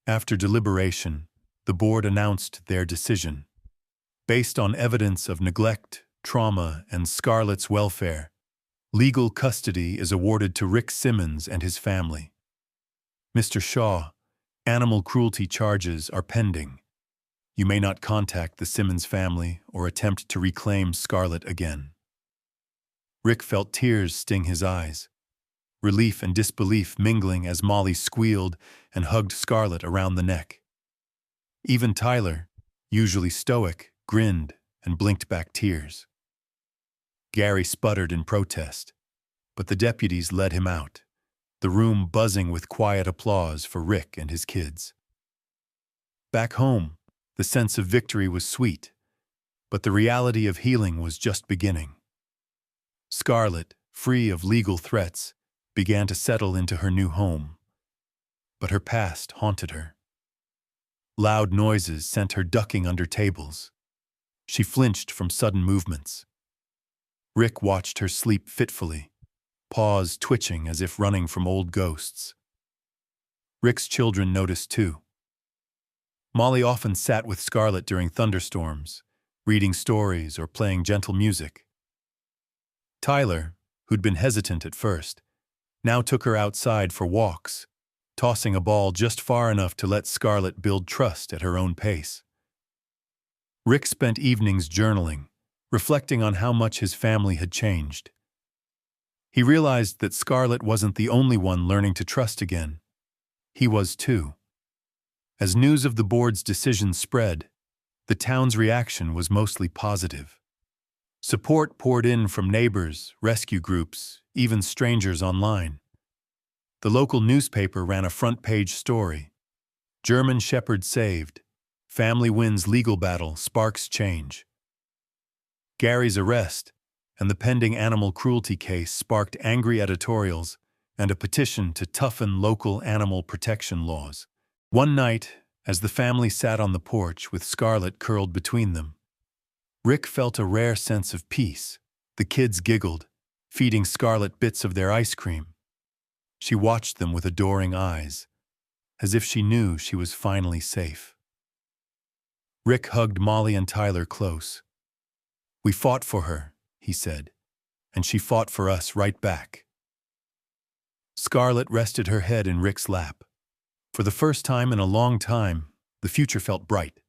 After deliberation, the board announced their decision. Based on evidence of neglect, trauma, and Scarlett's welfare, legal custody is awarded to Rick Simmons and his family. Mr. Shaw, animal cruelty charges are pending. You may not contact the Simmons family or attempt to reclaim Scarlett again. Rick felt tears sting his eyes, relief and disbelief mingling as Molly squealed and hugged Scarlett around the neck. Even Tyler, usually stoic, grinned and blinked back tears. Gary sputtered in protest, but the deputies led him out, the room buzzing with quiet applause for Rick and his kids. Back home, the sense of victory was sweet, but the reality of healing was just beginning. Scarlett, free of legal threats, began to settle into her new home. But her past haunted her. Loud noises sent her ducking under tables. She flinched from sudden movements. Rick watched her sleep fitfully, paws twitching as if running from old ghosts. Rick's children noticed too. Molly often sat with Scarlett during thunderstorms, reading stories or playing gentle music. Tyler, who'd been hesitant at first, now took her outside for walks, tossing a ball just far enough to let Scarlett build trust at her own pace. Rick spent evenings journaling, reflecting on how much his family had changed. He realized that Scarlett wasn't the only one learning to trust again. He was too. As news of the board's decision spread, the town's reaction was mostly positive. Support poured in from neighbors, rescue groups, even strangers online. The local newspaper ran a front-page story. German Shepherd saved. Family wins legal battle, sparks change. Gary's arrest and the pending animal cruelty case sparked angry editorials and a petition to toughen local animal protection laws. One night, as the family sat on the porch with Scarlett curled between them, Rick felt a rare sense of peace. The kids giggled, feeding Scarlett bits of their ice cream. She watched them with adoring eyes, as if she knew she was finally safe. Rick hugged Molly and Tyler close. "We fought for her," he said, "and she fought for us right back." Scarlett rested her head in Rick's lap. For the first time in a long time, the future felt bright,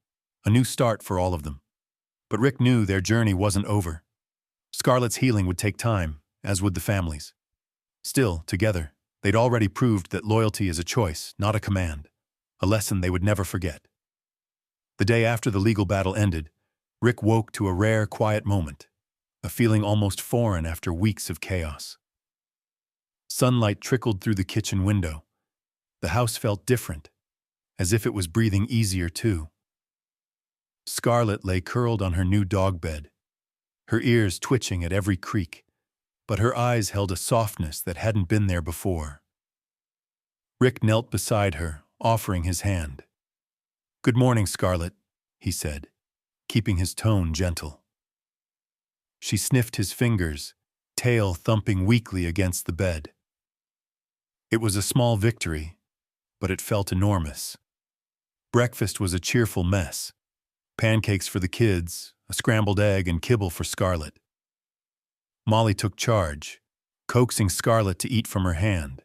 a new start for all of them. But Rick knew their journey wasn't over. Scarlett's healing would take time, as would the family's. Still, together, they'd already proved that loyalty is a choice, not a command, a lesson they would never forget. The day after the legal battle ended, Rick woke to a rare, quiet moment, a feeling almost foreign after weeks of chaos. Sunlight trickled through the kitchen window. The house felt different, as if it was breathing easier too. Scarlett lay curled on her new dog bed, her ears twitching at every creak, but her eyes held a softness that hadn't been there before. Rick knelt beside her, offering his hand. "Good morning, Scarlett," he said, keeping his tone gentle. She sniffed his fingers, tail thumping weakly against the bed. It was a small victory, but it felt enormous. Breakfast was a cheerful mess. Pancakes for the kids, a scrambled egg, and kibble for Scarlett. Molly took charge, coaxing Scarlett to eat from her hand.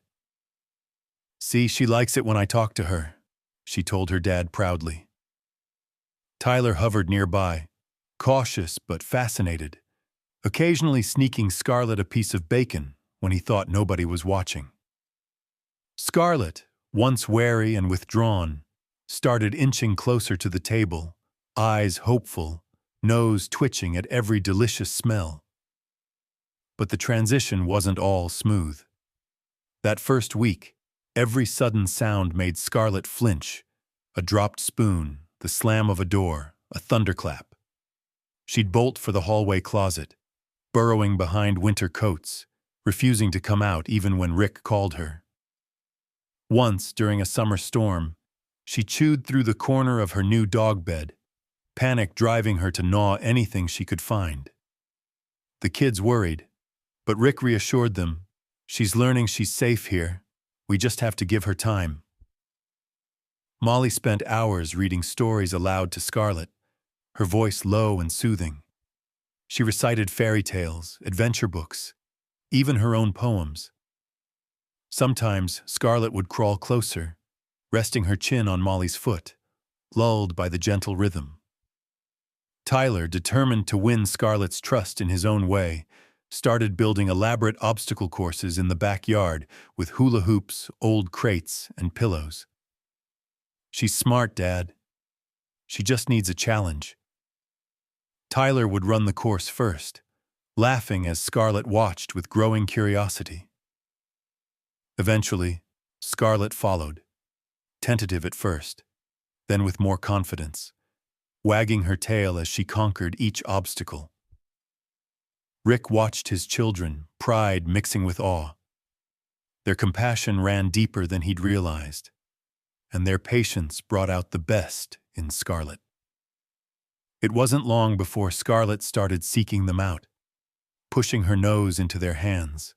"See, she likes it when I talk to her," she told her dad proudly. Tyler hovered nearby, cautious but fascinated, occasionally sneaking Scarlett a piece of bacon when he thought nobody was watching. Scarlett, once wary and withdrawn, started inching closer to the table, eyes hopeful, nose twitching at every delicious smell. But the transition wasn't all smooth. That first week, every sudden sound made Scarlett flinch, a dropped spoon, the slam of a door, a thunderclap. She'd bolt for the hallway closet, burrowing behind winter coats, refusing to come out even when Rick called her. Once, during a summer storm, she chewed through the corner of her new dog bed, panic driving her to gnaw anything she could find. The kids worried, but Rick reassured them, "She's learning she's safe here. We just have to give her time." Molly spent hours reading stories aloud to Scarlett, her voice low and soothing. She recited fairy tales, adventure books, even her own poems. Sometimes Scarlett would crawl closer, resting her chin on Molly's foot, lulled by the gentle rhythm. Tyler, determined to win Scarlett's trust in his own way, started building elaborate obstacle courses in the backyard with hula hoops, old crates, and pillows. "She's smart, Dad. She just needs a challenge." Tyler would run the course first, laughing as Scarlett watched with growing curiosity. Eventually, Scarlett followed, tentative at first, then with more confidence, wagging her tail as she conquered each obstacle. Rick watched his children, pride mixing with awe. Their compassion ran deeper than he'd realized, and their patience brought out the best in Scarlett. It wasn't long before Scarlett started seeking them out, pushing her nose into their hands,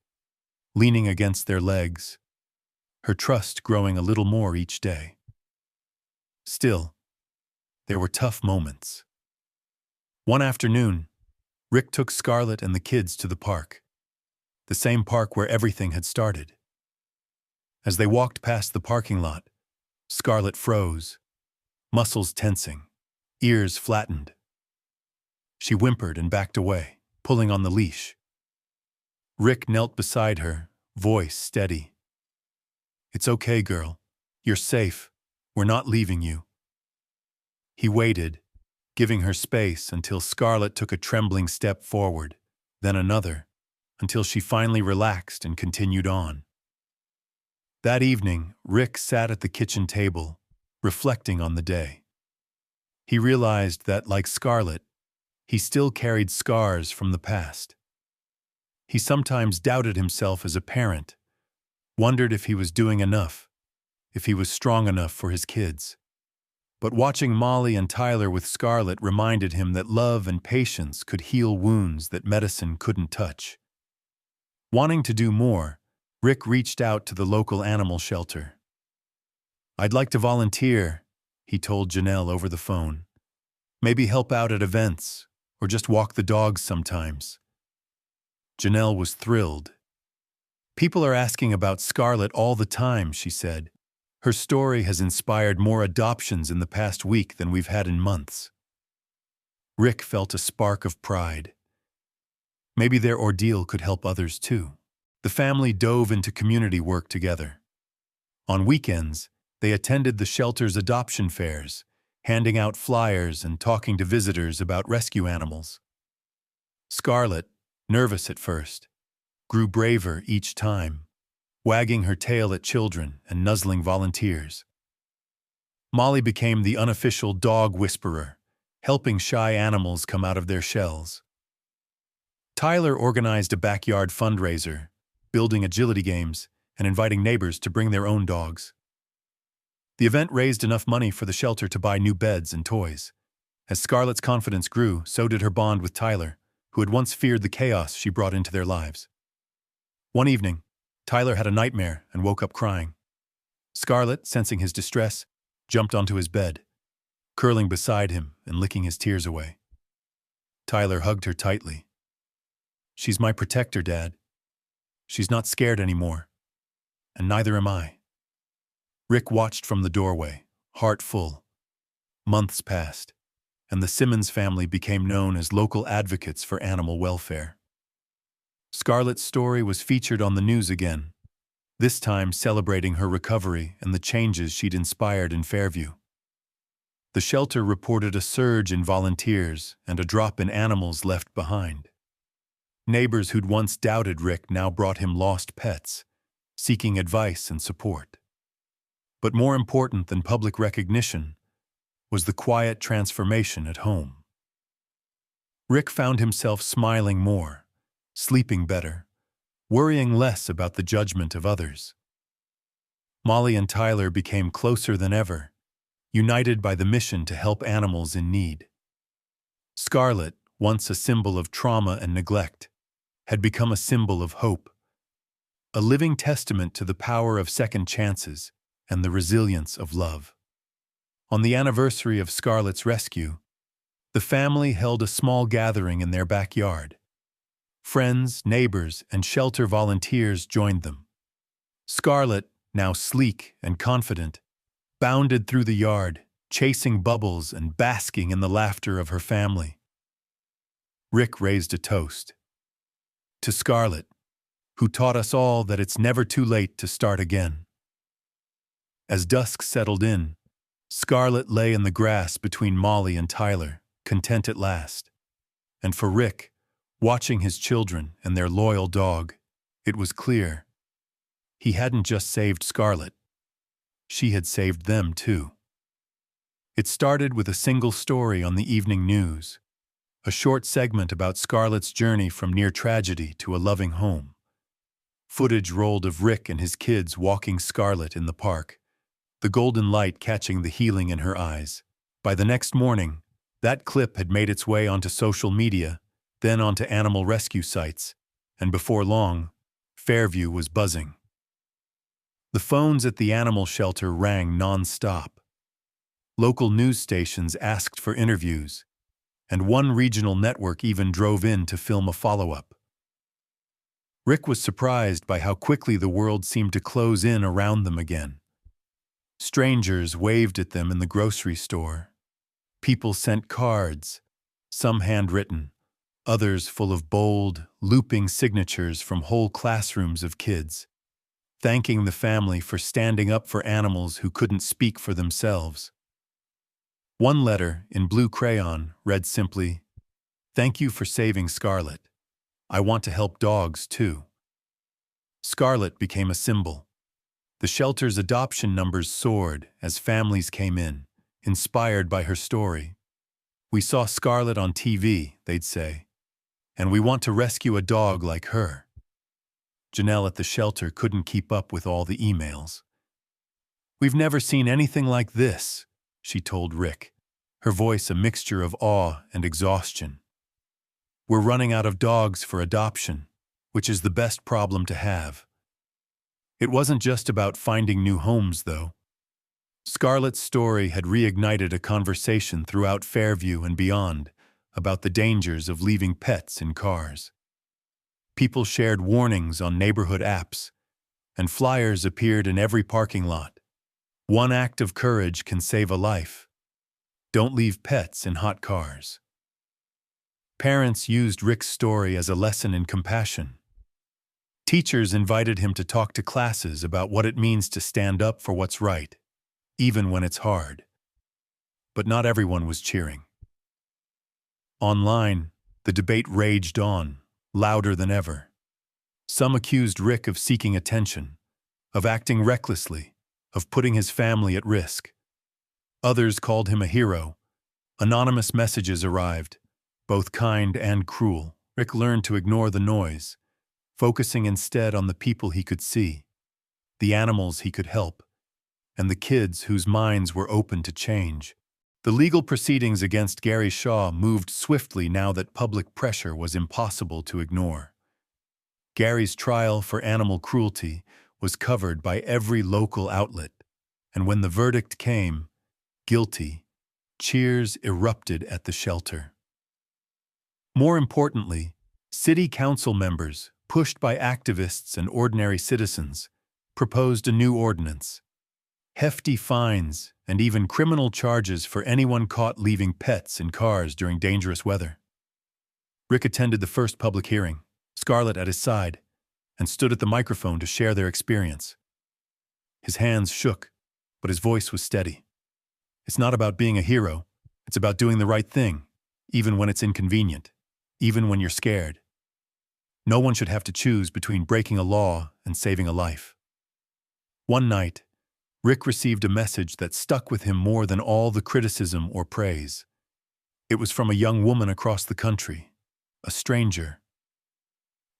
leaning against their legs, her trust growing a little more each day. Still, there were tough moments. One afternoon, Rick took Scarlett and the kids to the park, the same park where everything had started. As they walked past the parking lot, Scarlett froze, muscles tensing, ears flattened. She whimpered and backed away, pulling on the leash. Rick knelt beside her, voice steady. "It's okay, girl. You're safe. We're not leaving you." He waited, giving her space until Scarlett took a trembling step forward, then another, until she finally relaxed and continued on. That evening, Rick sat at the kitchen table, reflecting on the day. He realized that, like Scarlett, he still carried scars from the past. He sometimes doubted himself as a parent, wondered if he was doing enough, if he was strong enough for his kids. But watching Molly and Tyler with Scarlett reminded him that love and patience could heal wounds that medicine couldn't touch. Wanting to do more, Rick reached out to the local animal shelter. "I'd like to volunteer," he told Janelle over the phone. "Maybe help out at events, or just walk the dogs sometimes." Janelle was thrilled. "People are asking about Scarlett all the time," she said. "Her story has inspired more adoptions in the past week than we've had in months." Rick felt a spark of pride. Maybe their ordeal could help others too. The family dove into community work together. On weekends, they attended the shelter's adoption fairs, handing out flyers and talking to visitors about rescue animals. Scarlett, nervous at first, grew braver each time, wagging her tail at children and nuzzling volunteers. Molly became the unofficial dog whisperer, helping shy animals come out of their shells. Tyler organized a backyard fundraiser, building agility games and inviting neighbors to bring their own dogs. The event raised enough money for the shelter to buy new beds and toys. As Scarlett's confidence grew, so did her bond with Tyler, who had once feared the chaos she brought into their lives. One evening, Tyler had a nightmare and woke up crying. Scarlett, sensing his distress, jumped onto his bed, curling beside him and licking his tears away. Tyler hugged her tightly. "She's my protector, Dad. She's not scared anymore, and neither am I." Rick watched from the doorway, heart full. Months passed, and the Simmons family became known as local advocates for animal welfare. Scarlett's story was featured on the news again, this time celebrating her recovery and the changes she'd inspired in Fairview. The shelter reported a surge in volunteers and a drop in animals left behind. Neighbors who'd once doubted Rick now brought him lost pets, seeking advice and support. But more important than public recognition was the quiet transformation at home. Rick found himself smiling more, sleeping better, worrying less about the judgment of others. Molly and Tyler became closer than ever, united by the mission to help animals in need. Scarlett, once a symbol of trauma and neglect, had become a symbol of hope, a living testament to the power of second chances and the resilience of love. On the anniversary of Scarlett's rescue, the family held a small gathering in their backyard. Friends, neighbors, and shelter volunteers joined them. Scarlett, now sleek and confident, bounded through the yard, chasing bubbles and basking in the laughter of her family. Rick raised a toast. To Scarlett, who taught us all that it's never too late to start again. As dusk settled in, Scarlett lay in the grass between Molly and Tyler, content at last. And for Rick, Watching his children and their loyal dog, it was clear. He hadn't just saved Scarlett. She had saved them too. It started with a single story on the evening news, a short segment about Scarlett's journey from near tragedy to a loving home. Footage rolled of Rick and his kids walking Scarlett in the park, the golden light catching the healing in her eyes. By the next morning, that clip had made its way onto social media, then onto animal rescue sites, and before long, Fairview was buzzing. The phones at the animal shelter rang non-stop. Local news stations asked for interviews, and one regional network even drove in to film a follow-up. Rick was surprised by how quickly the world seemed to close in around them again. Strangers waved at them in the grocery store. People sent cards, some handwritten, others full of bold, looping signatures from whole classrooms of kids, thanking the family for standing up for animals who couldn't speak for themselves. One letter, in blue crayon, read simply, "Thank you for saving Scarlett. I want to help dogs, too." Scarlett became a symbol. The shelter's adoption numbers soared as families came in, inspired by her story. "We saw Scarlett on TV," they'd say, "and we want to rescue a dog like her." Janelle at the shelter couldn't keep up with all the emails. "We've never seen anything like this," she told Rick, her voice a mixture of awe and exhaustion. "We're running out of dogs for adoption, which is the best problem to have." It wasn't just about finding new homes, though. Scarlett's story had reignited a conversation throughout Fairview and beyond about the dangers of leaving pets in cars. People shared warnings on neighborhood apps, and flyers appeared in every parking lot. One act of courage can save a life. Don't leave pets in hot cars. Parents used Rick's story as a lesson in compassion. Teachers invited him to talk to classes about what it means to stand up for what's right, even when it's hard. But not everyone was cheering. Online, the debate raged on, louder than ever. Some accused Rick of seeking attention, of acting recklessly, of putting his family at risk. Others called him a hero. Anonymous messages arrived, both kind and cruel. Rick learned to ignore the noise, focusing instead on the people he could see, the animals he could help, and the kids whose minds were open to change. The legal proceedings against Gary Shaw moved swiftly now that public pressure was impossible to ignore. Gary's trial for animal cruelty was covered by every local outlet, and when the verdict came, guilty, cheers erupted at the shelter. More importantly, city council members, pushed by activists and ordinary citizens, proposed a new ordinance. Hefty fines and even criminal charges for anyone caught leaving pets in cars during dangerous weather. Rick attended the first public hearing, Scarlett at his side, and stood at the microphone to share their experience. His hands shook, but his voice was steady. It's not about being a hero, it's about doing the right thing, even when it's inconvenient, even when you're scared. No one should have to choose between breaking a law and saving a life. One night, Rick received a message that stuck with him more than all the criticism or praise. It was from a young woman across the country, a stranger.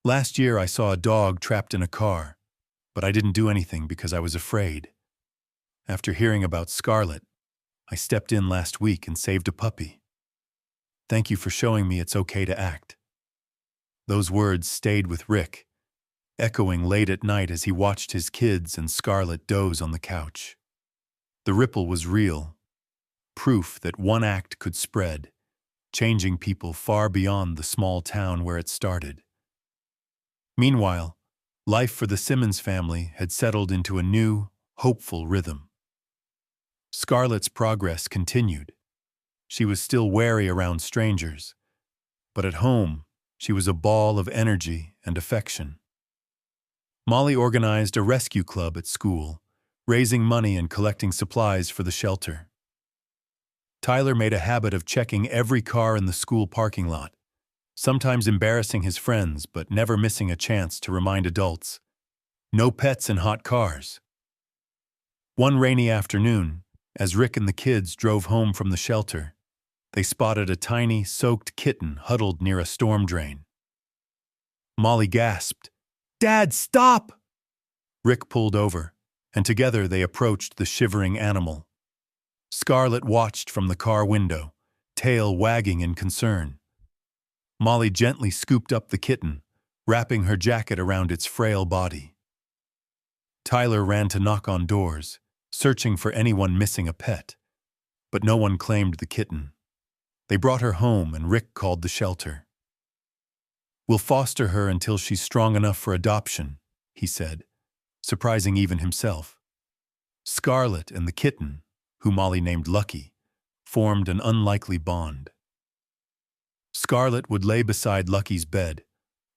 "Last year I saw a dog trapped in a car, but I didn't do anything because I was afraid. After hearing about Scarlett, I stepped in last week and saved a puppy. Thank you for showing me it's okay to act." Those words stayed with Rick, echoing late at night as he watched his kids and Scarlett doze on the couch. The ripple was real, proof that one act could spread, changing people far beyond the small town where it started. Meanwhile, life for the Simmons family had settled into a new, hopeful rhythm. Scarlett's progress continued. She was still wary around strangers, but at home, she was a ball of energy and affection. Molly organized a rescue club at school, raising money and collecting supplies for the shelter. Tyler made a habit of checking every car in the school parking lot, sometimes embarrassing his friends but never missing a chance to remind adults. No pets in hot cars. One rainy afternoon, as Rick and the kids drove home from the shelter, they spotted a tiny, soaked kitten huddled near a storm drain. Molly gasped, "Dad, stop!" Rick pulled over, and together they approached the shivering animal. Scarlett watched from the car window, tail wagging in concern. Molly gently scooped up the kitten, wrapping her jacket around its frail body. Tyler ran to knock on doors, searching for anyone missing a pet, but no one claimed the kitten. They brought her home and Rick called the shelter. "We'll foster her until she's strong enough for adoption," he said, surprising even himself. Scarlett and the kitten, who Molly named Lucky, formed an unlikely bond. Scarlett would lay beside Lucky's bed,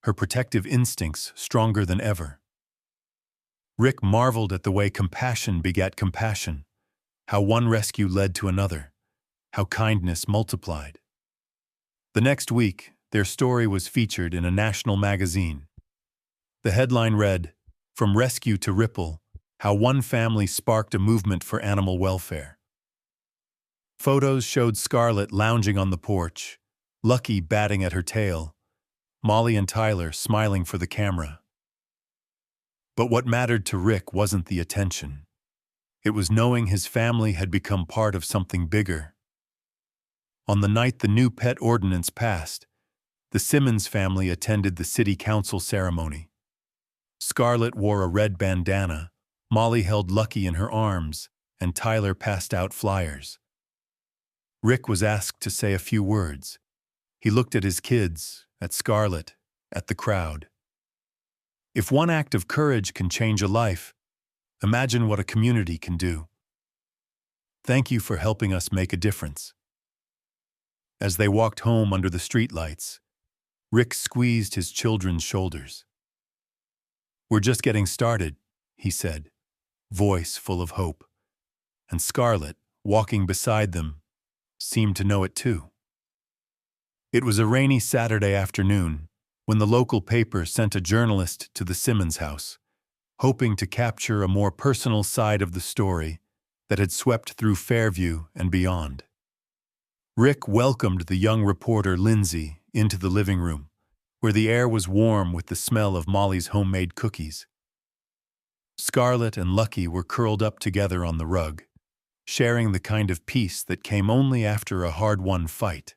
her protective instincts stronger than ever. Rick marveled at the way compassion begat compassion, how one rescue led to another, how kindness multiplied. The next week, their story was featured in a national magazine. The headline read, "From Rescue to Ripple, How One Family Sparked a Movement for Animal Welfare." Photos showed Scarlett lounging on the porch, Lucky batting at her tail, Molly and Tyler smiling for the camera. But what mattered to Rick wasn't the attention. It was knowing his family had become part of something bigger. On the night the new pet ordinance passed, the Simmons family attended the city council ceremony. Scarlett wore a red bandana, Molly held Lucky in her arms, and Tyler passed out flyers. Rick was asked to say a few words. He looked at his kids, at Scarlett, at the crowd. If one act of courage can change a life, imagine what a community can do. Thank you for helping us make a difference. As they walked home under the streetlights, Rick squeezed his children's shoulders. "We're just getting started," he said, voice full of hope. And Scarlett, walking beside them, seemed to know it too. It was a rainy Saturday afternoon when the local paper sent a journalist to the Simmons house, hoping to capture a more personal side of the story that had swept through Fairview and beyond. Rick welcomed the young reporter Lindsay into the living room, where the air was warm with the smell of Molly's homemade cookies. Scarlett and Lucky were curled up together on the rug, sharing the kind of peace that came only after a hard-won fight.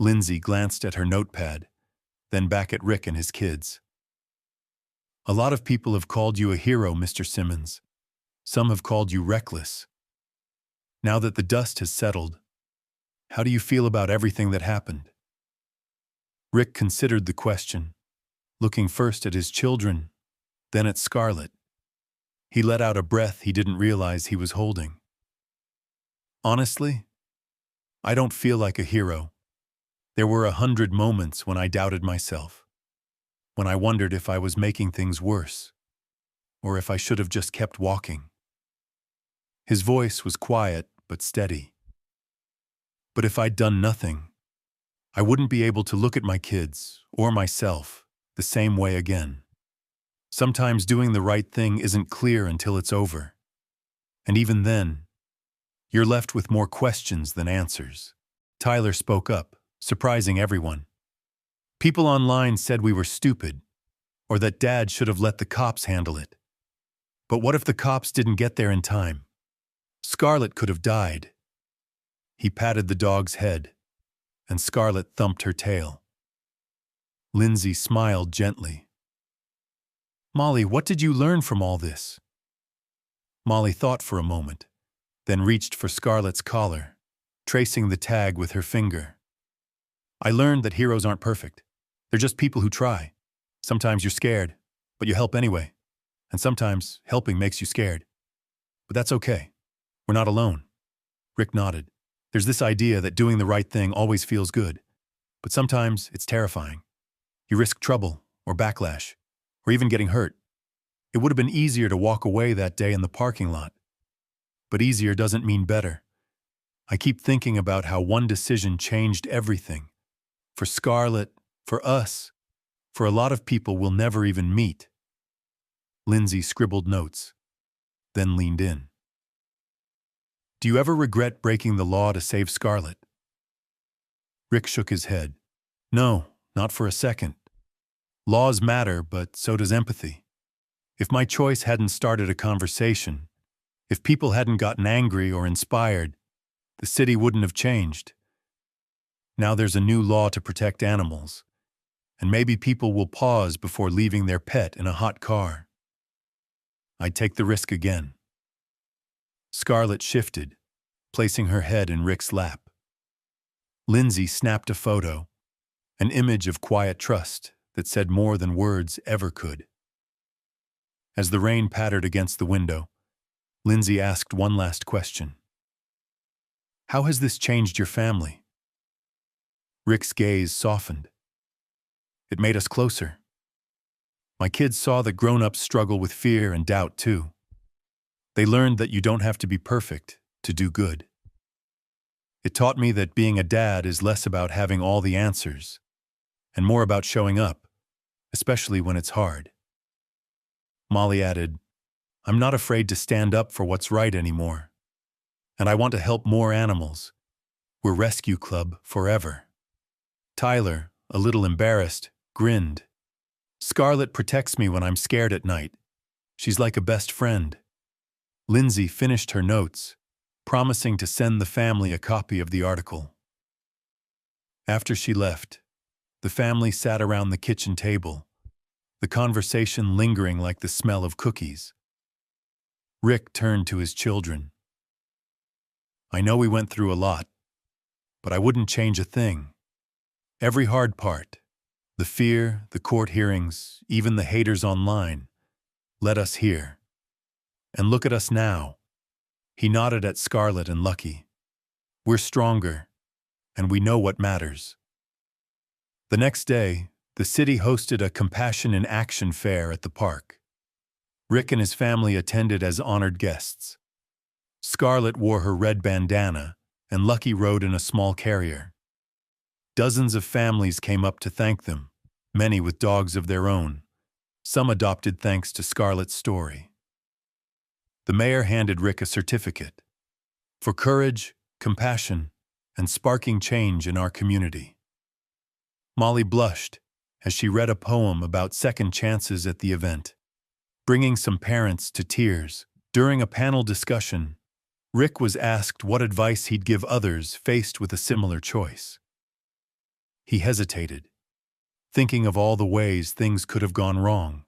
Lindsay glanced at her notepad, then back at Rick and his kids. "A lot of people have called you a hero, Mr. Simmons. Some have called you reckless. Now that the dust has settled, how do you feel about everything that happened?" Rick considered the question, looking first at his children, then at Scarlett. He let out a breath he didn't realize he was holding. "Honestly, I don't feel like a hero. There were 100 moments when I doubted myself, when I wondered if I was making things worse, or if I should have just kept walking." His voice was quiet but steady. "But if I'd done nothing, I wouldn't be able to look at my kids, or myself, the same way again. Sometimes doing the right thing isn't clear until it's over. And even then, you're left with more questions than answers." Tyler spoke up, surprising everyone. "People online said we were stupid, or that Dad should have let the cops handle it. But what if the cops didn't get there in time? Scarlett could have died." He patted the dog's head, and Scarlett thumped her tail. Lindsay smiled gently. "Molly, what did you learn from all this?" Molly thought for a moment, then reached for Scarlett's collar, tracing the tag with her finger. "I learned that heroes aren't perfect. They're just people who try. Sometimes you're scared, but you help anyway. And sometimes helping makes you scared. But that's okay. We're not alone." Rick nodded. "There's this idea that doing the right thing always feels good, but sometimes it's terrifying. You risk trouble, or backlash, or even getting hurt. It would have been easier to walk away that day in the parking lot. But easier doesn't mean better. I keep thinking about how one decision changed everything. For Scarlett, for us, for a lot of people we'll never even meet. Lindsay scribbled notes, then leaned in. Do you ever regret breaking the law to save Scarlett? Rick shook his head. No, not for a second. Laws matter, but so does empathy. If my choice hadn't started a conversation, if people hadn't gotten angry or inspired, the city wouldn't have changed. Now there's a new law to protect animals, and maybe people will pause before leaving their pet in a hot car. I'd take the risk again. Scarlett shifted, placing her head in Rick's lap. Lindsay snapped a photo, an image of quiet trust that said more than words ever could. As the rain pattered against the window, Lindsay asked one last question. How has this changed your family? Rick's gaze softened. It made us closer. My kids saw that grown-ups struggle with fear and doubt too. They learned that you don't have to be perfect to do good. It taught me that being a dad is less about having all the answers and more about showing up, especially when it's hard. Molly added, I'm not afraid to stand up for what's right anymore. And I want to help more animals. We're Rescue Club forever. Tyler, a little embarrassed, grinned. Scarlett protects me when I'm scared at night. She's like a best friend. Lindsay finished her notes, promising to send the family a copy of the article. After she left, the family sat around the kitchen table, the conversation lingering like the smell of cookies. Rick turned to his children. I know we went through a lot, but I wouldn't change a thing. Every hard part, the fear, the court hearings, even the haters online, led us here. And look at us now. He nodded at Scarlett and Lucky. We're stronger, and we know what matters. The next day, the city hosted a Compassion in Action fair at the park. Rick and his family attended as honored guests. Scarlett wore her red bandana, and Lucky rode in a small carrier. Dozens of families came up to thank them, many with dogs of their own, some adopted thanks to Scarlett's story. The mayor handed Rick a certificate for courage, compassion, and sparking change in our community. Molly blushed as she read a poem about second chances at the event, bringing some parents to tears. During a panel discussion, Rick was asked what advice he'd give others faced with a similar choice. He hesitated, thinking of all the ways things could have gone wrong.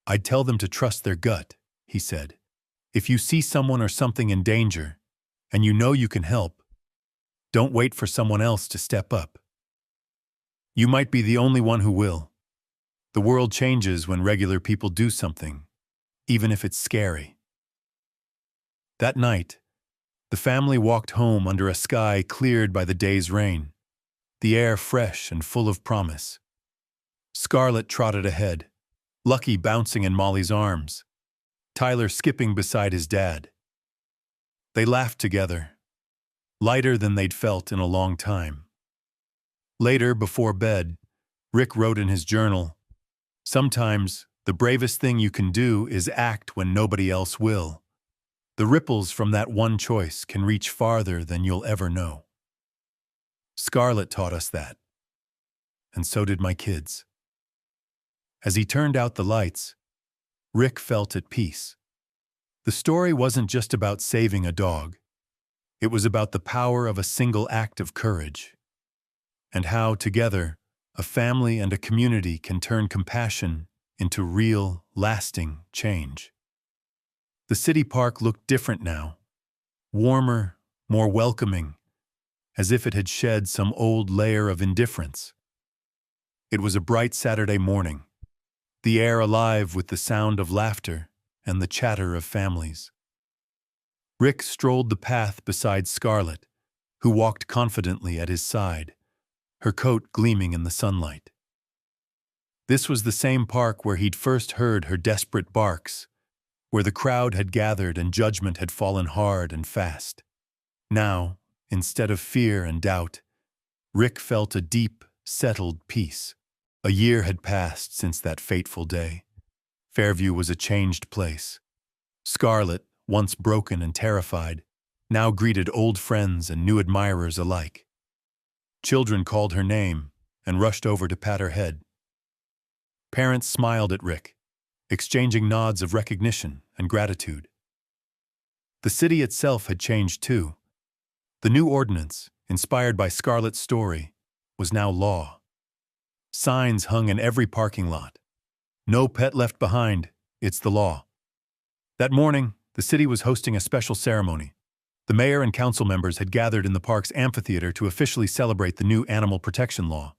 I'd tell them to trust their gut, he said. If you see someone or something in danger, and you know you can help, don't wait for someone else to step up. You might be the only one who will. The world changes when regular people do something, even if it's scary. That night, the family walked home under a sky cleared by the day's rain, the air fresh and full of promise. Scarlett trotted ahead, Lucky bouncing in Molly's arms, Tyler skipping beside his dad. They laughed together, lighter than they'd felt in a long time. Later, before bed, Rick wrote in his journal, sometimes the bravest thing you can do is act when nobody else will. The ripples from that one choice can reach farther than you'll ever know. Scarlett taught us that, and so did my kids. As he turned out the lights, Rick felt at peace. The story wasn't just about saving a dog. It was about the power of a single act of courage, and how, together, a family and a community can turn compassion into real, lasting change. The city park looked different now, warmer, more welcoming, as if it had shed some old layer of indifference. It was a bright Saturday morning, the air alive with the sound of laughter and the chatter of families. Rick strolled the path beside Scarlett, who walked confidently at his side, her coat gleaming in the sunlight. This was the same park where he'd first heard her desperate barks, where the crowd had gathered and judgment had fallen hard and fast. Now, instead of fear and doubt, Rick felt a deep, settled peace. A year had passed since that fateful day. Fairview was a changed place. Scarlett, once broken and terrified, now greeted old friends and new admirers alike. Children called her name and rushed over to pat her head. Parents smiled at Rick, exchanging nods of recognition and gratitude. The city itself had changed too. The new ordinance, inspired by Scarlett's story, was now law. Signs hung in every parking lot. No pet left behind, it's the law. That morning, the city was hosting a special ceremony. The mayor and council members had gathered in the park's amphitheater to officially celebrate the new animal protection law.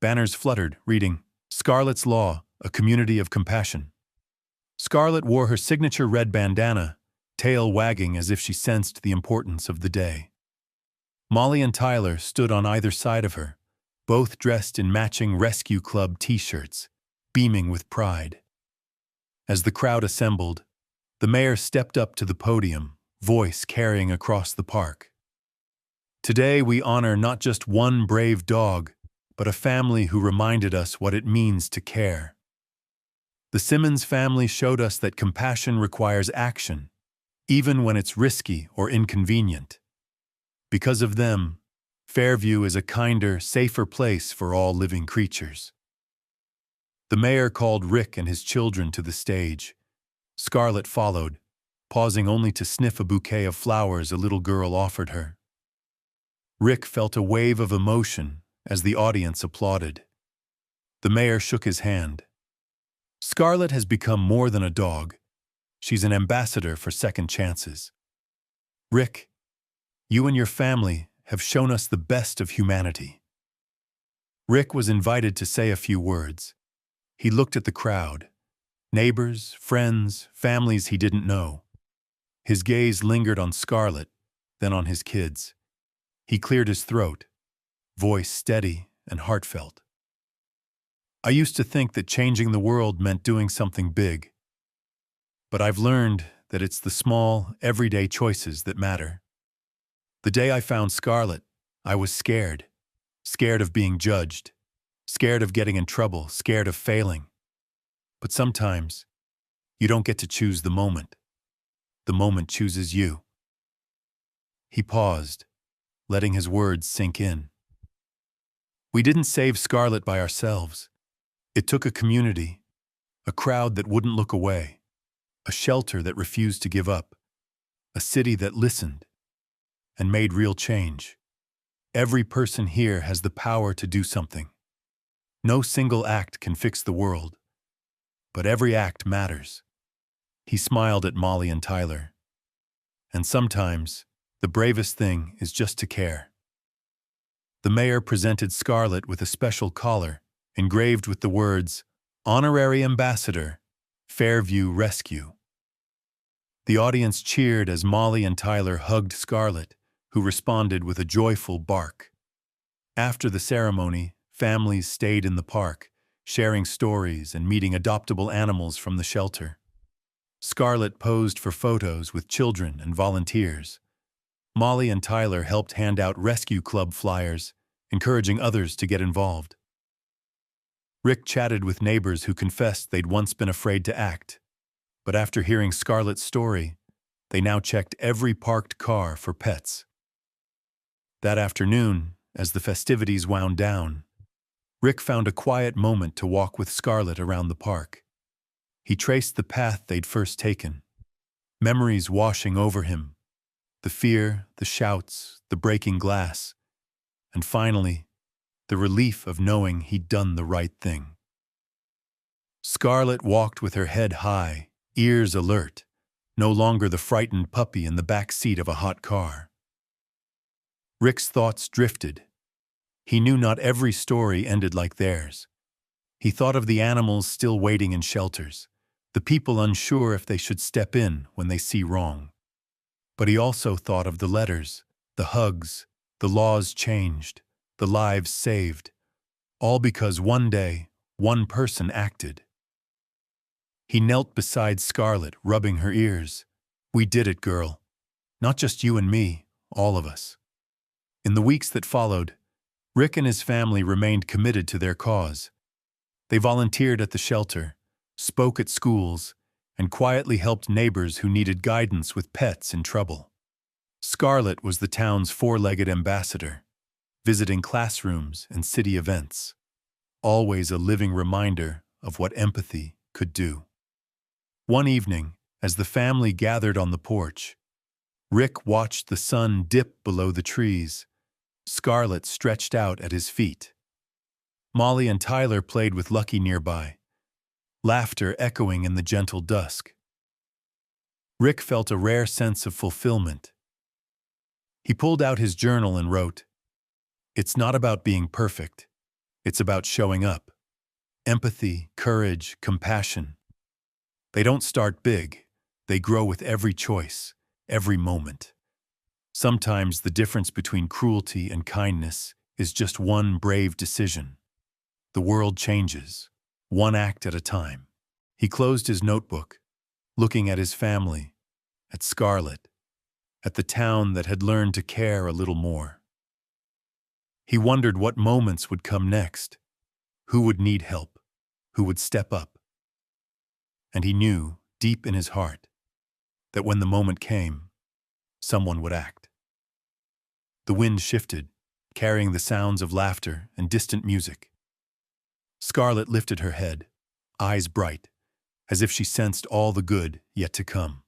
Banners fluttered, reading, "Scarlett's Law, a community of compassion." Scarlett wore her signature red bandana, tail wagging as if she sensed the importance of the day. Molly and Tyler stood on either side of her, both dressed in matching Rescue Club t-shirts, beaming with pride. As the crowd assembled, the mayor stepped up to the podium, voice carrying across the park. "Today we honor not just one brave dog, but a family who reminded us what it means to care. The Simmons family showed us that compassion requires action, even when it's risky or inconvenient. Because of them, Fairview is a kinder, safer place for all living creatures." The mayor called Rick and his children to the stage. Scarlett followed, pausing only to sniff a bouquet of flowers a little girl offered her. Rick felt a wave of emotion as the audience applauded. The mayor shook his hand. "Scarlett has become more than a dog. She's an ambassador for second chances. Rick, you and your family have shown us the best of humanity." Rick was invited to say a few words. He looked at the crowd. Neighbors, friends, families he didn't know. His gaze lingered on Scarlett, then on his kids. He cleared his throat, voice steady and heartfelt. "I used to think that changing the world meant doing something big. But I've learned that it's the small, everyday choices that matter. The day I found Scarlett, I was scared. Scared of being judged. Scared of getting in trouble. Scared of failing. But sometimes, you don't get to choose the moment. The moment chooses you." He paused, letting his words sink in. "We didn't save Scarlett by ourselves. It took a community, a crowd that wouldn't look away, a shelter that refused to give up, a city that listened and made real change. Every person here has the power to do something. No single act can fix the world, but every act matters." He smiled at Molly and Tyler. "And sometimes, the bravest thing is just to care." The mayor presented Scarlett with a special collar, engraved with the words, "Honorary Ambassador, Fairview Rescue." The audience cheered as Molly and Tyler hugged Scarlett, who responded with a joyful bark. After the ceremony, families stayed in the park, sharing stories and meeting adoptable animals from the shelter. Scarlett posed for photos with children and volunteers. Molly and Tyler helped hand out Rescue Club flyers, encouraging others to get involved. Rick chatted with neighbors who confessed they'd once been afraid to act. But after hearing Scarlett's story, they now checked every parked car for pets. That afternoon, as the festivities wound down, Rick found a quiet moment to walk with Scarlett around the park. He traced the path they'd first taken, memories washing over him, the fear, the shouts, the breaking glass, and finally, the relief of knowing he'd done the right thing. Scarlett walked with her head high, ears alert, no longer the frightened puppy in the back seat of a hot car. Rick's thoughts drifted. He knew not every story ended like theirs. He thought of the animals still waiting in shelters, the people unsure if they should step in when they see wrong. But he also thought of the letters, the hugs, the laws changed, the lives saved, all because one day, one person acted. He knelt beside Scarlett, rubbing her ears. "We did it, girl. Not just you and me, all of us." In the weeks that followed, Rick and his family remained committed to their cause. They volunteered at the shelter, spoke at schools, and quietly helped neighbors who needed guidance with pets in trouble. Scarlett was the town's four-legged ambassador, visiting classrooms and city events, always a living reminder of what empathy could do. One evening, as the family gathered on the porch, Rick watched the sun dip below the trees, Scarlett stretched out at his feet. Molly and Tyler played with Lucky nearby, laughter echoing in the gentle dusk. Rick felt a rare sense of fulfillment. He pulled out his journal and wrote, "It's not about being perfect. It's about showing up. Empathy, courage, compassion. They don't start big. They grow with every choice, every moment. Sometimes the difference between cruelty and kindness is just one brave decision. The world changes, one act at a time." He closed his notebook, looking at his family, at Scarlett, at the town that had learned to care a little more. He wondered what moments would come next, who would need help, who would step up. And he knew, deep in his heart, that when the moment came, someone would act. The wind shifted, carrying the sounds of laughter and distant music. Scarlett lifted her head, eyes bright, as if she sensed all the good yet to come.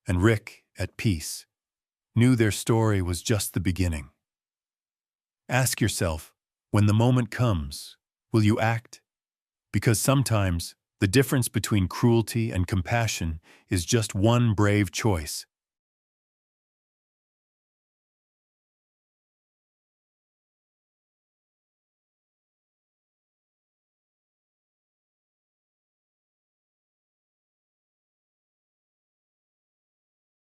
And Rick, at peace, knew their story was just the beginning. Ask yourself, when the moment comes, will you act? Because sometimes the difference between cruelty and compassion is just one brave choice